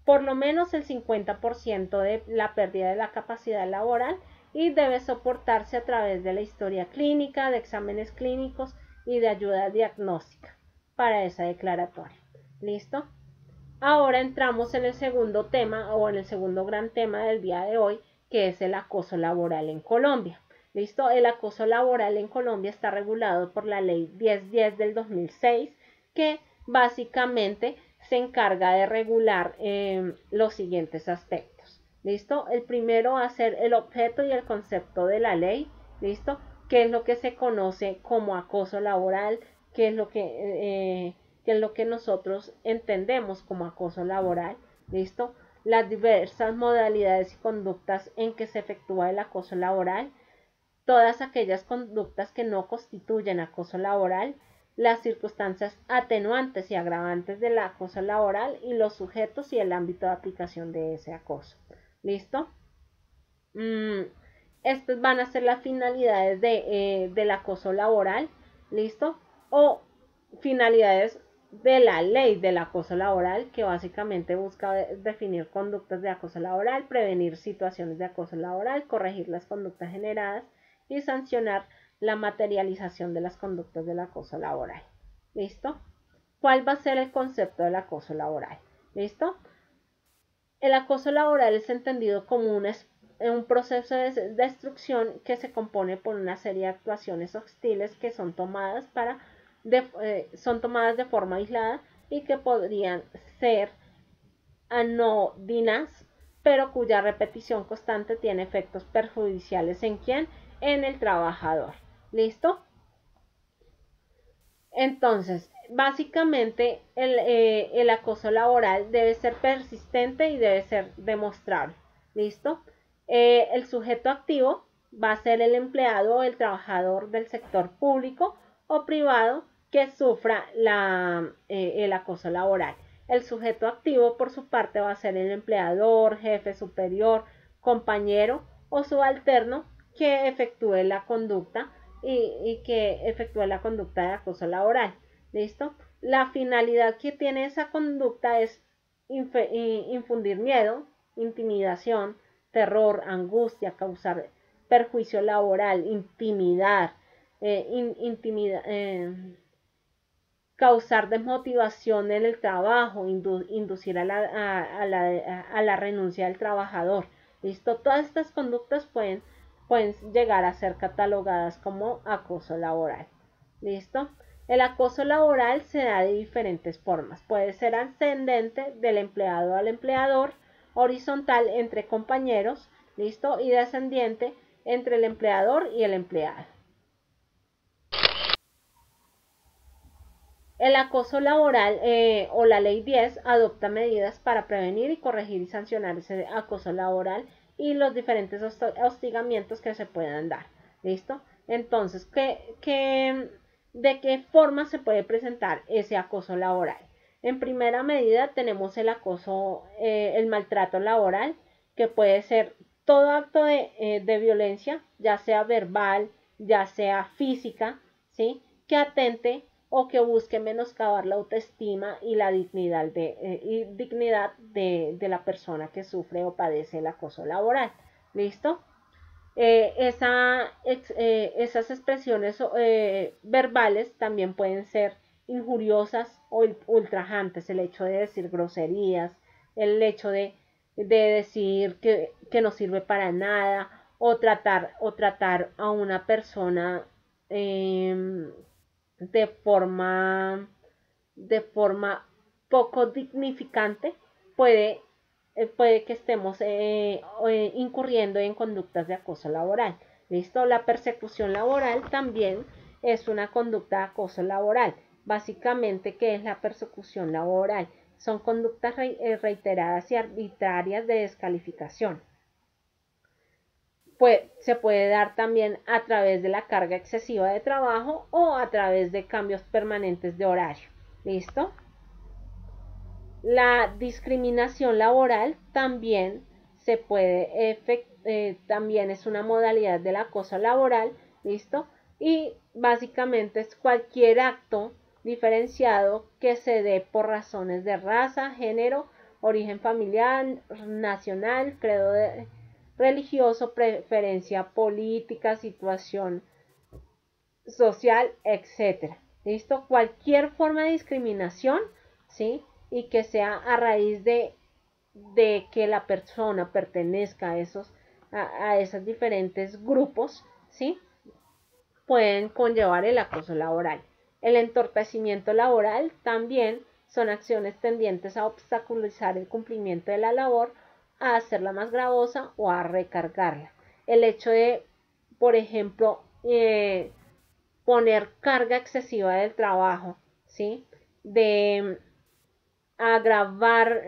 por lo menos el 50% de la pérdida de la capacidad laboral, y debe soportarse a través de la historia clínica, de exámenes clínicos y de ayuda diagnóstica para esa declaratoria. ¿Listo? Ahora entramos en el segundo tema, o en el segundo gran tema del día de hoy, que es el acoso laboral en Colombia. ¿Listo? El acoso laboral en Colombia está regulado por la ley 1010 del 2006, que básicamente se encarga de regular los siguientes aspectos. ¿Listo? El primero va a ser el objeto y el concepto de la ley. ¿Listo? ¿Qué es lo que se conoce como acoso laboral? ¿Qué es lo que nosotros entendemos como acoso laboral? ¿Listo? Las diversas modalidades y conductas en que se efectúa el acoso laboral, todas aquellas conductas que no constituyen acoso laboral, las circunstancias atenuantes y agravantes del acoso laboral y los sujetos y el ámbito de aplicación de ese acoso. ¿Listo? Estas van a ser las finalidades del acoso laboral. ¿Listo? O finalidades de la ley del acoso laboral, que básicamente busca definir conductas de acoso laboral, prevenir situaciones de acoso laboral, corregir las conductas generadas y sancionar la materialización de las conductas del acoso laboral. ¿Listo? ¿Cuál va a ser el concepto del acoso laboral? ¿Listo? El acoso laboral es entendido como un proceso de destrucción que se compone por una serie de actuaciones hostiles que son tomadas de forma aislada y que podrían ser anodinas, pero cuya repetición constante tiene efectos perjudiciales ¿en quién? En el trabajador. ¿Listo? Entonces, básicamente el acoso laboral debe ser persistente y debe ser demostrable. ¿Listo? El sujeto activo va a ser el empleado o el trabajador del sector público o privado que sufra el acoso laboral. El sujeto activo, por su parte, va a ser el empleador, jefe superior, compañero o subalterno que efectúe la conducta y que efectúe la conducta de acoso laboral. ¿Listo? La finalidad que tiene esa conducta es infundir miedo, intimidación, terror, angustia, causar perjuicio laboral, intimidar, causar desmotivación en el trabajo, inducir a la renuncia del trabajador. ¿Listo? Todas estas conductas pueden llegar a ser catalogadas como acoso laboral. ¿Listo? El acoso laboral se da de diferentes formas. Puede ser ascendente del empleado al empleador horizontal entre compañeros, ¿listo? Y descendiente entre el empleador y el empleado. El acoso laboral o la ley 10 adopta medidas para prevenir y corregir y sancionar ese acoso laboral y los diferentes hostigamientos que se puedan dar. ¿Listo? Entonces, de qué forma se puede presentar ese acoso laboral? En primera medida tenemos el acoso, el maltrato laboral, que puede ser todo acto de violencia, ya sea verbal, ya sea física, ¿sí? Que atente o que busque menoscabar la autoestima y la dignidad de la persona que sufre o padece el acoso laboral. ¿Listo? Esas expresiones verbales también pueden ser injuriosas o ultrajantes, el hecho de decir groserías, el hecho de decir que no sirve para nada o tratar a una persona de forma poco dignificante, puede que estemos incurriendo en conductas de acoso laboral. ¿Listo? La persecución laboral también es una conducta de acoso laboral. Básicamente, ¿qué es la persecución laboral? Son conductas reiteradas y arbitrarias de descalificación. Se puede dar también a través de la carga excesiva de trabajo o a través de cambios permanentes de horario. ¿Listo? La discriminación laboral también se puede también es una modalidad del acoso laboral, ¿listo? Y básicamente es cualquier acto diferenciado que se dé por razones de raza, género, origen familiar, nacional, credo religioso, preferencia política, situación social, etcétera. ¿Listo? Cualquier forma de discriminación, ¿sí? Y que sea a raíz de que la persona pertenezca a esos diferentes grupos, ¿sí? Pueden conllevar el acoso laboral. El entorpecimiento laboral también son acciones tendientes a obstaculizar el cumplimiento de la labor, a hacerla más gravosa o a recargarla. El hecho de, por ejemplo, poner carga excesiva del trabajo, ¿sí? De agravar,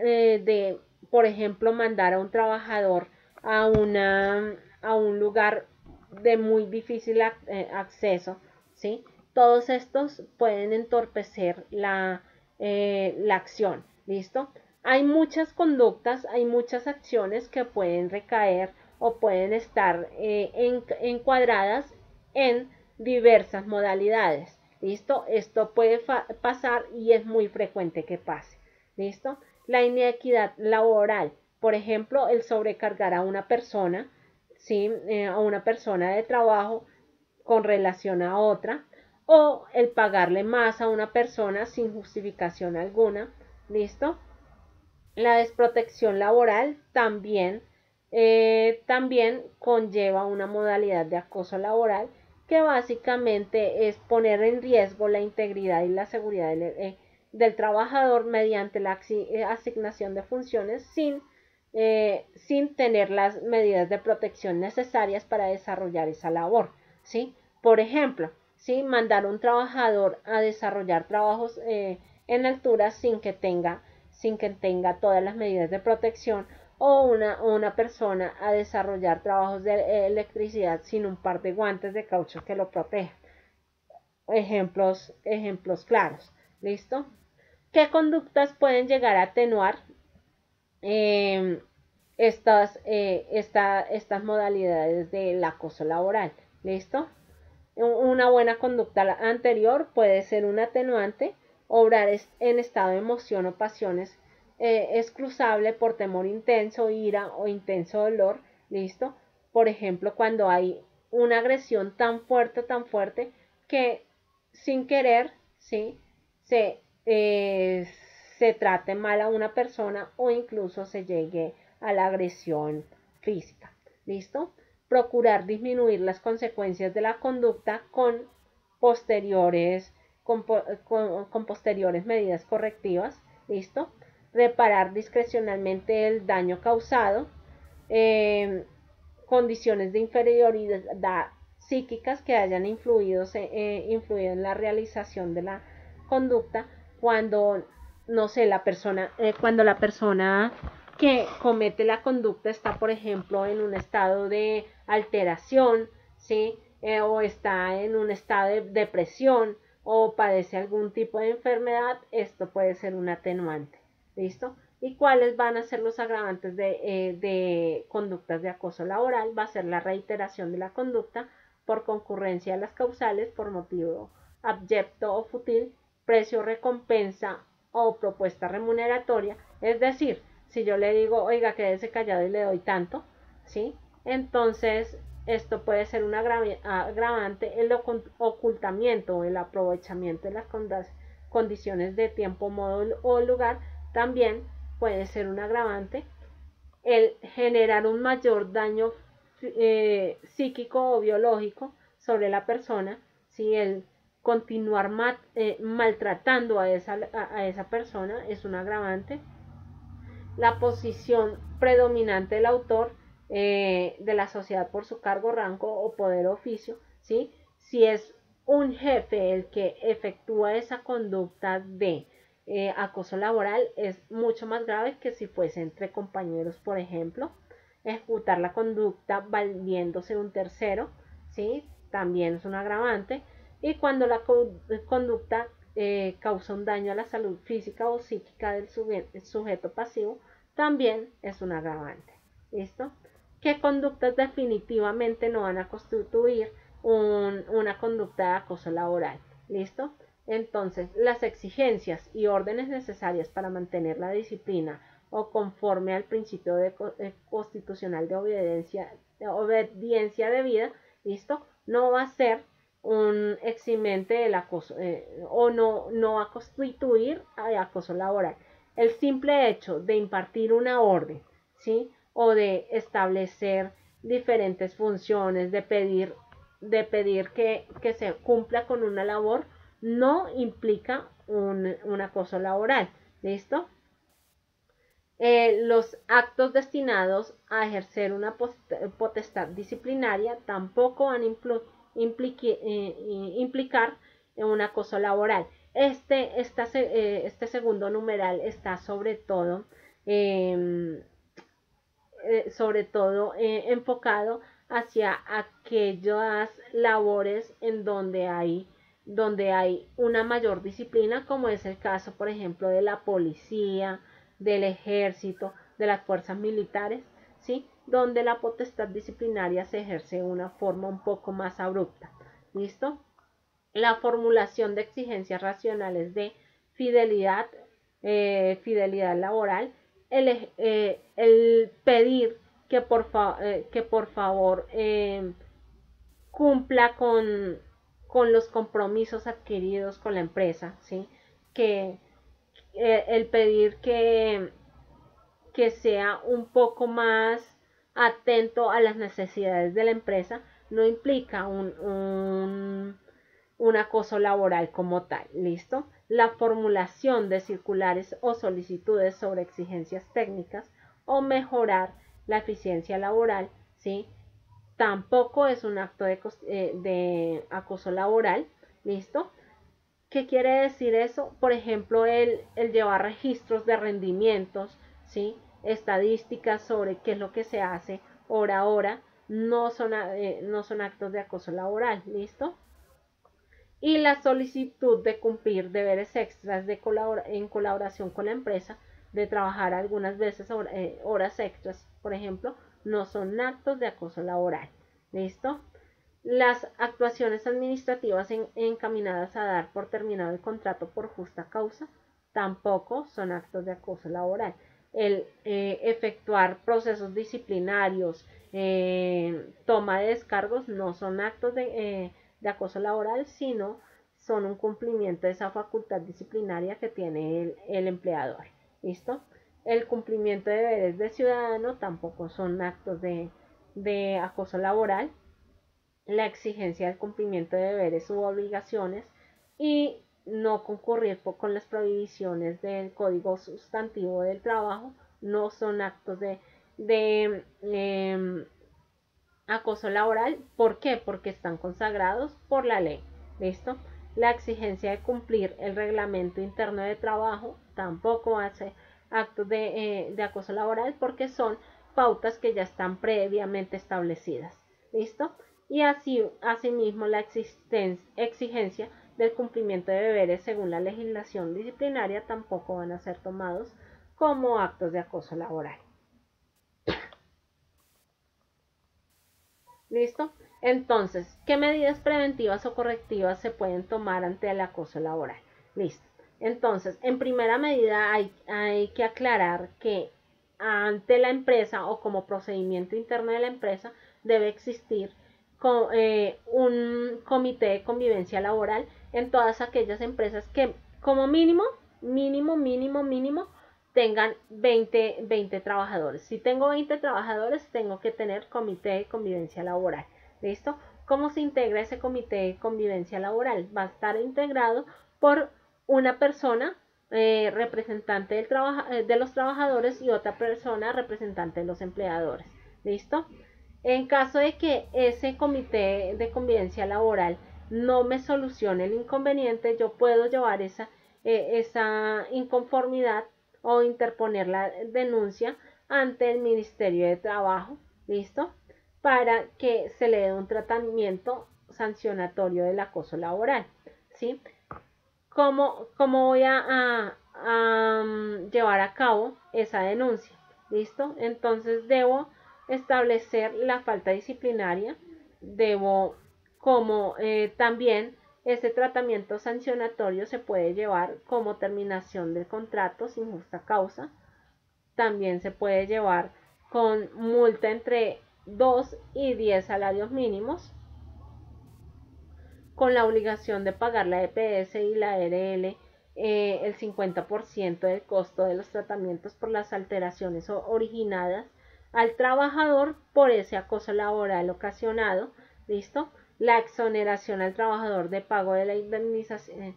por ejemplo, mandar a un trabajador a un lugar de muy difícil acceso, ¿sí? Todos estos pueden entorpecer la acción, ¿listo? Hay muchas conductas, hay muchas acciones que pueden recaer o pueden estar encuadradas en diversas modalidades, ¿listo? Esto puede pasar y es muy frecuente que pase. ¿Listo? La inequidad laboral, por ejemplo, el sobrecargar a una persona, ¿sí? A una persona de trabajo con relación a otra, o el pagarle más a una persona sin justificación alguna, ¿listo? La desprotección laboral también conlleva una modalidad de acoso laboral que básicamente es poner en riesgo la integridad y la seguridad del trabajador mediante la asignación de funciones sin tener las medidas de protección necesarias para desarrollar esa labor, ¿sí? Por ejemplo, ¿sí? Mandar a un trabajador a desarrollar trabajos en altura sin que tenga todas las medidas de protección o una persona a desarrollar trabajos de electricidad sin un par de guantes de caucho que lo protejan. Ejemplos claros. ¿Listo? ¿Qué conductas pueden llegar a atenuar estas modalidades del acoso laboral? ¿Listo? Una buena conducta anterior puede ser un atenuante. Obrar en estado de emoción o pasiones es cruzable por temor intenso, ira o intenso dolor. ¿Listo? Por ejemplo, cuando hay una agresión tan fuerte que sin querer, ¿sí? Se trate mal a una persona o incluso se llegue a la agresión física. ¿Listo? Procurar disminuir las consecuencias de la conducta con posteriores medidas correctivas. ¿Listo? reparar discrecionalmente el daño causado, condiciones de inferioridad psíquicas que hayan influido en la realización de la conducta, cuando, no sé, cuando la persona que comete la conducta está, por ejemplo, en un estado de alteración, ¿sí? O está en un estado de depresión o padece algún tipo de enfermedad, esto puede ser un atenuante. ¿Listo? ¿Y cuáles van a ser los agravantes de conductas de acoso laboral? Va a ser la reiteración de la conducta por concurrencia de las causales, por motivo abyecto o fútil, precio, recompensa o propuesta remuneratoria. Es decir, si yo le digo, oiga, quédese callado y le doy tanto, ¿sí? Entonces, esto puede ser un agravante, el ocultamiento o el aprovechamiento de las condiciones de tiempo, modo o lugar, también puede ser un agravante. El generar un mayor daño psíquico o biológico sobre la persona, si el continuar maltratando a esa persona es un agravante. La posición predominante del autor de la sociedad por su cargo, rango o poder o oficio, ¿sí? Si es un jefe el que efectúa esa conducta de acoso laboral, es mucho más grave que si fuese entre compañeros, por ejemplo. Ejecutar la conducta valiéndose de un tercero, ¿sí? También es un agravante. Y cuando la conducta causa un daño a la salud física o psíquica del sujeto pasivo, también es un agravante. ¿Listo? ¿Qué conductas definitivamente no van a constituir una conducta de acoso laboral? ¿Listo? Entonces, las exigencias y órdenes necesarias para mantener la disciplina o conforme al principio constitucional de obediencia debida, ¿listo? No va a ser un eximente del acoso o no va a constituir acoso laboral. El simple hecho de impartir una orden, ¿sí? O de establecer diferentes funciones, de pedir que se cumpla con una labor, no implica un acoso laboral. ¿Listo? Los actos destinados a ejercer una potestad disciplinaria tampoco van a implicar un acoso laboral. Este segundo numeral está sobre todo enfocado hacia aquellas labores en donde hay una mayor disciplina, como es el caso, por ejemplo, de la policía, del ejército, de las fuerzas militares, ¿sí? Donde la potestad disciplinaria se ejerce de una forma un poco más abrupta. ¿Listo? La formulación de exigencias racionales de fidelidad, fidelidad laboral, el pedir que por favor cumpla con los compromisos adquiridos con la empresa, ¿sí? Que el pedir que sea un poco más atento a las necesidades de la empresa no implica un acoso laboral como tal. ¿Listo? La formulación de circulares o solicitudes sobre exigencias técnicas o mejorar la eficiencia laboral, ¿sí? Tampoco es un acto de acoso laboral. ¿Listo? ¿Qué quiere decir eso? Por ejemplo, el llevar registros de rendimientos, ¿sí? Estadísticas sobre qué es lo que se hace hora a hora, no son actos de acoso laboral. ¿Listo? Y la solicitud de cumplir deberes extras en colaboración con la empresa, de trabajar algunas veces horas extras, por ejemplo, no son actos de acoso laboral. ¿Listo? Las actuaciones administrativas encaminadas a dar por terminado el contrato por justa causa tampoco son actos de acoso laboral. El efectuar procesos disciplinarios, toma de descargos, no son actos de acoso laboral, sino son un cumplimiento de esa facultad disciplinaria que tiene el empleador. ¿Listo? El cumplimiento de deberes de ciudadano tampoco son actos de acoso laboral. La exigencia del cumplimiento de deberes u obligaciones y no concurrir con las prohibiciones del Código Sustantivo del Trabajo, no son actos de acoso laboral. ¿Por qué? Porque están consagrados por la ley. ¿Listo? La exigencia de cumplir el reglamento interno de trabajo tampoco hace actos de acoso laboral, porque son pautas que ya están previamente establecidas. ¿Listo? Y asimismo la exigencia del cumplimiento de deberes según la legislación disciplinaria tampoco van a ser tomados como actos de acoso laboral. ¿Listo? Entonces, ¿qué medidas preventivas o correctivas se pueden tomar ante el acoso laboral? Listo. Entonces, en primera medida hay que aclarar que ante la empresa o como procedimiento interno de la empresa debe existir un comité de convivencia laboral en todas aquellas empresas que como mínimo tengan 20 trabajadores. Si tengo 20 trabajadores, tengo que tener comité de convivencia laboral. ¿Listo? ¿Cómo se integra ese comité de convivencia laboral? Va a estar integrado por una persona representante de los trabajadores y otra persona representante de los empleadores. ¿Listo? En caso de que ese comité de convivencia laboral no me solucione el inconveniente, yo puedo llevar esa inconformidad o interponer la denuncia ante el Ministerio de Trabajo, ¿listo? Para que se le dé un tratamiento sancionatorio del acoso laboral, ¿sí? ¿Cómo voy a llevar a cabo esa denuncia? ¿Listo? Entonces debo establecer la falta disciplinaria, debo como también ese tratamiento sancionatorio se puede llevar como terminación del contrato sin justa causa. También se puede llevar con multa entre 2 y 10 salarios mínimos, con la obligación de pagar la EPS y la RL el 50% del costo de los tratamientos por las alteraciones originadas al trabajador por ese acoso laboral ocasionado. ¿Listo? La exoneración al trabajador de pago de la indemnización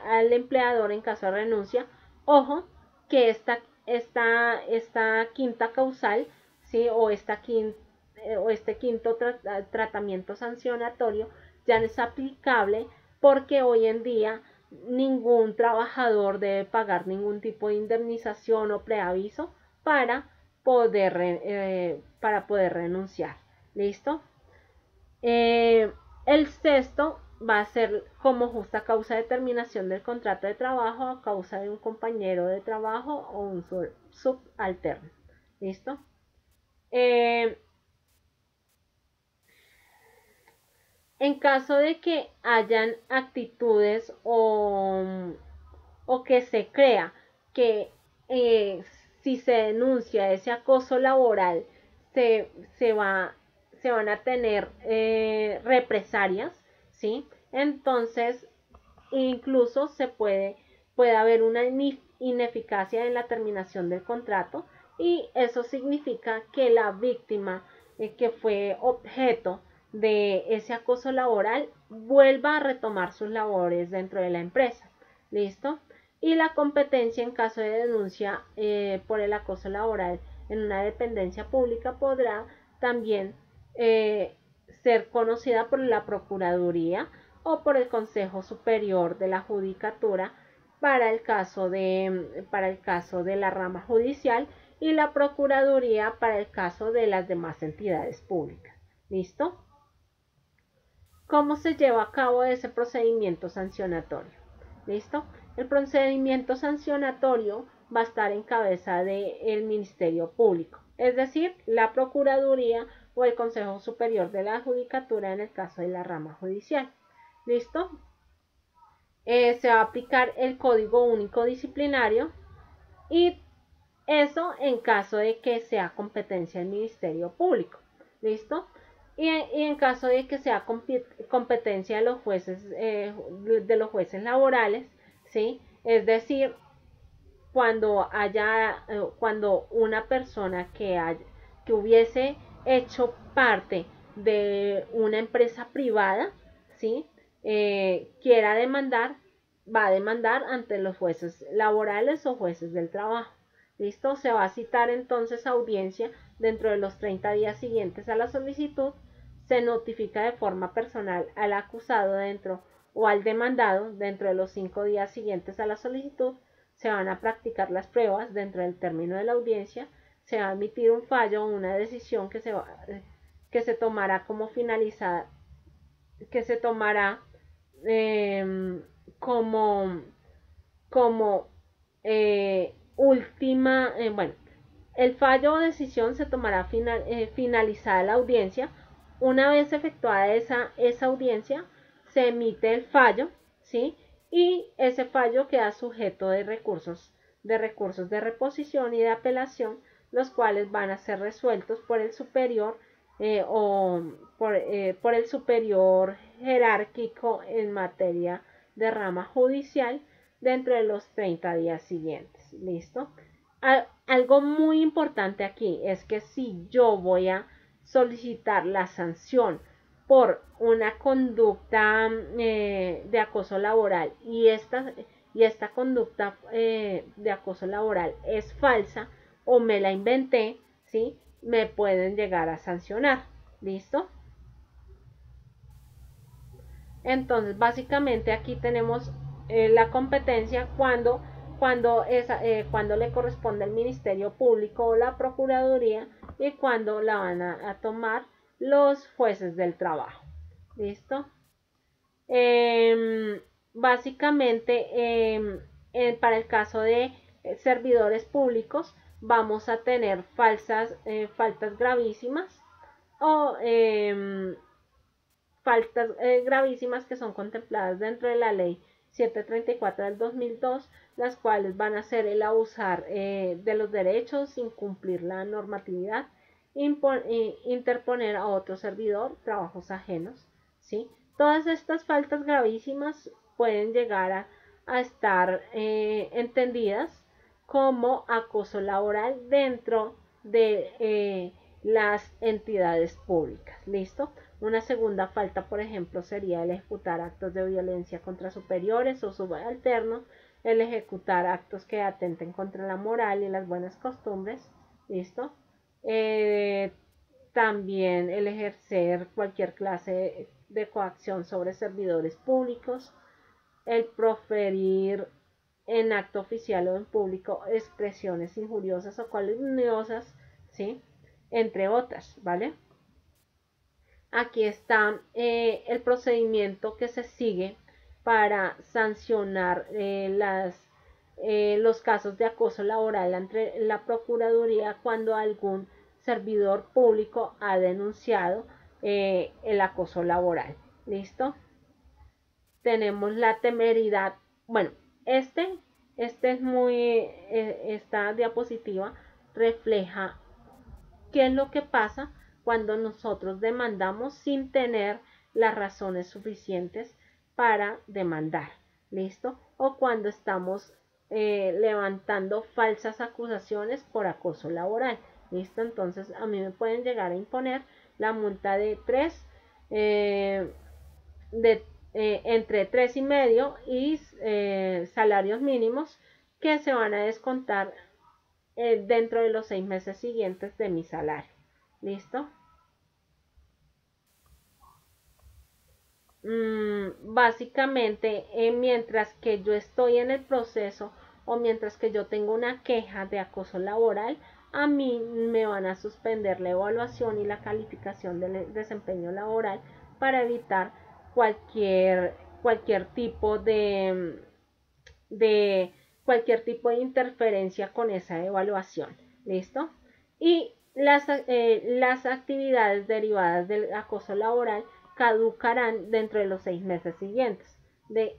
al empleador en caso de renuncia. Ojo, que esta quinta causal, ¿sí? o este quinto tratamiento sancionatorio ya no es aplicable, porque hoy en día ningún trabajador debe pagar ningún tipo de indemnización o preaviso para poder renunciar. ¿Listo? El sexto va a ser como justa causa de terminación del contrato de trabajo a causa de un compañero de trabajo o un subalterno. ¿Listo? En caso de que hayan actitudes o que se crea que si se denuncia ese acoso laboral se van a tener represalias, ¿sí? Entonces, incluso puede haber una ineficacia en la terminación del contrato, y eso significa que la víctima que fue objeto de ese acoso laboral vuelva a retomar sus labores dentro de la empresa. ¿Listo? Y la competencia en caso de denuncia por el acoso laboral en una dependencia pública podrá también ser conocida por la Procuraduría o por el Consejo Superior de la Judicatura para el caso de la rama judicial, y la Procuraduría para el caso de las demás entidades públicas. ¿Listo? ¿Cómo se lleva a cabo ese procedimiento sancionatorio? ¿Listo? El procedimiento sancionatorio va a estar en cabeza del Ministerio Público, es decir, la Procuraduría o el Consejo Superior de la Judicatura en el caso de la rama judicial. ¿Listo? Se va a aplicar el Código Único Disciplinario, y eso en caso de que sea competencia del Ministerio Público. ¿Listo? Y en caso de que sea competencia de los jueces laborales, ¿sí? Es decir, cuando una persona que hubiese hecho parte de una empresa privada, ¿sí? quiera demandar, va a demandar ante los jueces laborales o jueces del trabajo. ¿Listo? Se va a citar entonces audiencia dentro de los 30 días siguientes a la solicitud. Se notifica de forma personal al acusado dentro o al demandado dentro de los 5 días siguientes a la solicitud. Se van a practicar las pruebas dentro del término de la audiencia. Se va a emitir un fallo o una decisión que se tomará como finalizada, que se tomará como, como última, bueno, el fallo o decisión se tomará finalizada la audiencia. Una vez efectuada esa audiencia, se emite el fallo, ¿sí? Y ese fallo queda sujeto de recursos de reposición y de apelación, los cuales van a ser resueltos por el superior o por el superior jerárquico en materia de rama judicial dentro de los 30 días siguientes. ¿Listo? Algo muy importante aquí es que si yo voy a solicitar la sanción por una conducta de acoso laboral y esta conducta de acoso laboral es falsa o me la inventé, ¿sí? Me pueden llegar a sancionar. ¿Listo? Entonces, básicamente aquí tenemos la competencia cuando le corresponde al Ministerio Público o la Procuraduría y cuando la van a tomar los jueces del trabajo. ¿Listo? Básicamente, para el caso de servidores públicos, vamos a tener faltas gravísimas o faltas gravísimas que son contempladas dentro de la ley 734 del 2002, las cuales van a ser el abusar de los derechos, incumplir la normatividad, interponer a otro servidor, trabajos ajenos, ¿sí? Todas estas faltas gravísimas pueden llegar a estar entendidas como acoso laboral dentro de las entidades públicas. ¿Listo? Una segunda falta, por ejemplo, sería el ejecutar actos de violencia contra superiores o subalternos, el ejecutar actos que atenten contra la moral y las buenas costumbres. ¿Listo? También el ejercer cualquier clase de coacción sobre servidores públicos, el proferir en acto oficial o en público expresiones injuriosas o calumniosas, ¿sí? Entre otras, ¿vale? Aquí está el procedimiento que se sigue para sancionar los casos de acoso laboral ante la Procuraduría cuando algún servidor público ha denunciado el acoso laboral. ¿Listo? Tenemos la temeridad. Bueno, esta diapositiva refleja qué es lo que pasa cuando nosotros demandamos sin tener las razones suficientes para demandar. ¿Listo? O cuando estamos levantando falsas acusaciones por acoso laboral. ¿Listo? Entonces a mí me pueden llegar a imponer la multa de entre 3,5 y salarios mínimos que se van a descontar dentro de los 6 meses siguientes de mi salario. ¿Listo? Básicamente, mientras que yo estoy en el proceso o mientras que yo tengo una queja de acoso laboral, a mí me van a suspender la evaluación y la calificación del desempeño laboral para evitar cualquier tipo de cualquier tipo de interferencia con esa evaluación. ¿Listo? Y las actividades derivadas del acoso laboral caducarán dentro de los 6 meses siguientes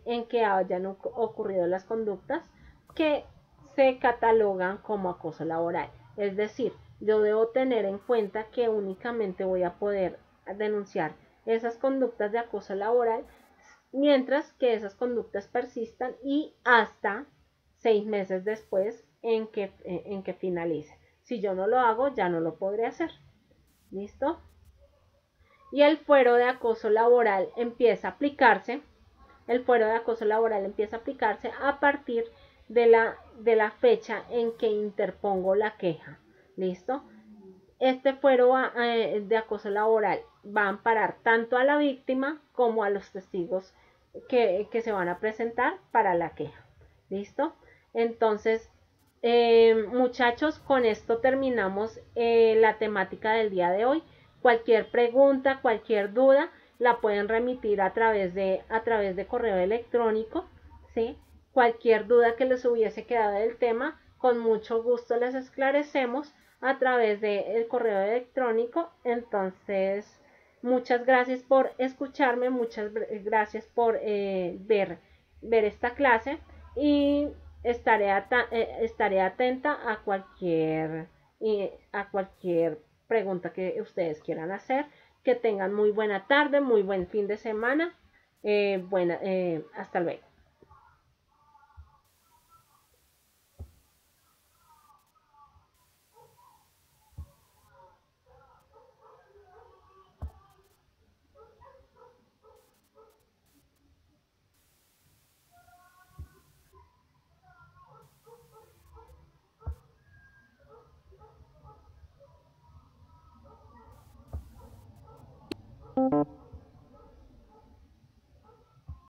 en que hayan ocurrido las conductas que se catalogan como acoso laboral. Es decir, yo debo tener en cuenta que únicamente voy a poder denunciar esas conductas de acoso laboral mientras que esas conductas persistan y hasta 6 meses después en que finalice. Si yo no lo hago, ya no lo podré hacer. ¿Listo? Y el fuero de acoso laboral empieza a aplicarse el fuero de acoso laboral empieza a aplicarse a partir de la fecha en que interpongo la queja. ¿Listo? Este fuero de acoso laboral va a amparar tanto a la víctima como a los testigos que se van a presentar para la queja. ¿Listo? Entonces, muchachos, con esto terminamos la temática del día de hoy. Cualquier pregunta, cualquier duda, la pueden remitir a través de correo electrónico, ¿sí? Cualquier duda que les hubiese quedado del tema, con mucho gusto les esclarecemos a través del correo electrónico. Entonces, muchas gracias por escucharme, muchas gracias por ver esta clase y estaré atenta a cualquier pregunta que ustedes quieran hacer. Que tengan muy buena tarde, muy buen fin de semana. Hasta luego.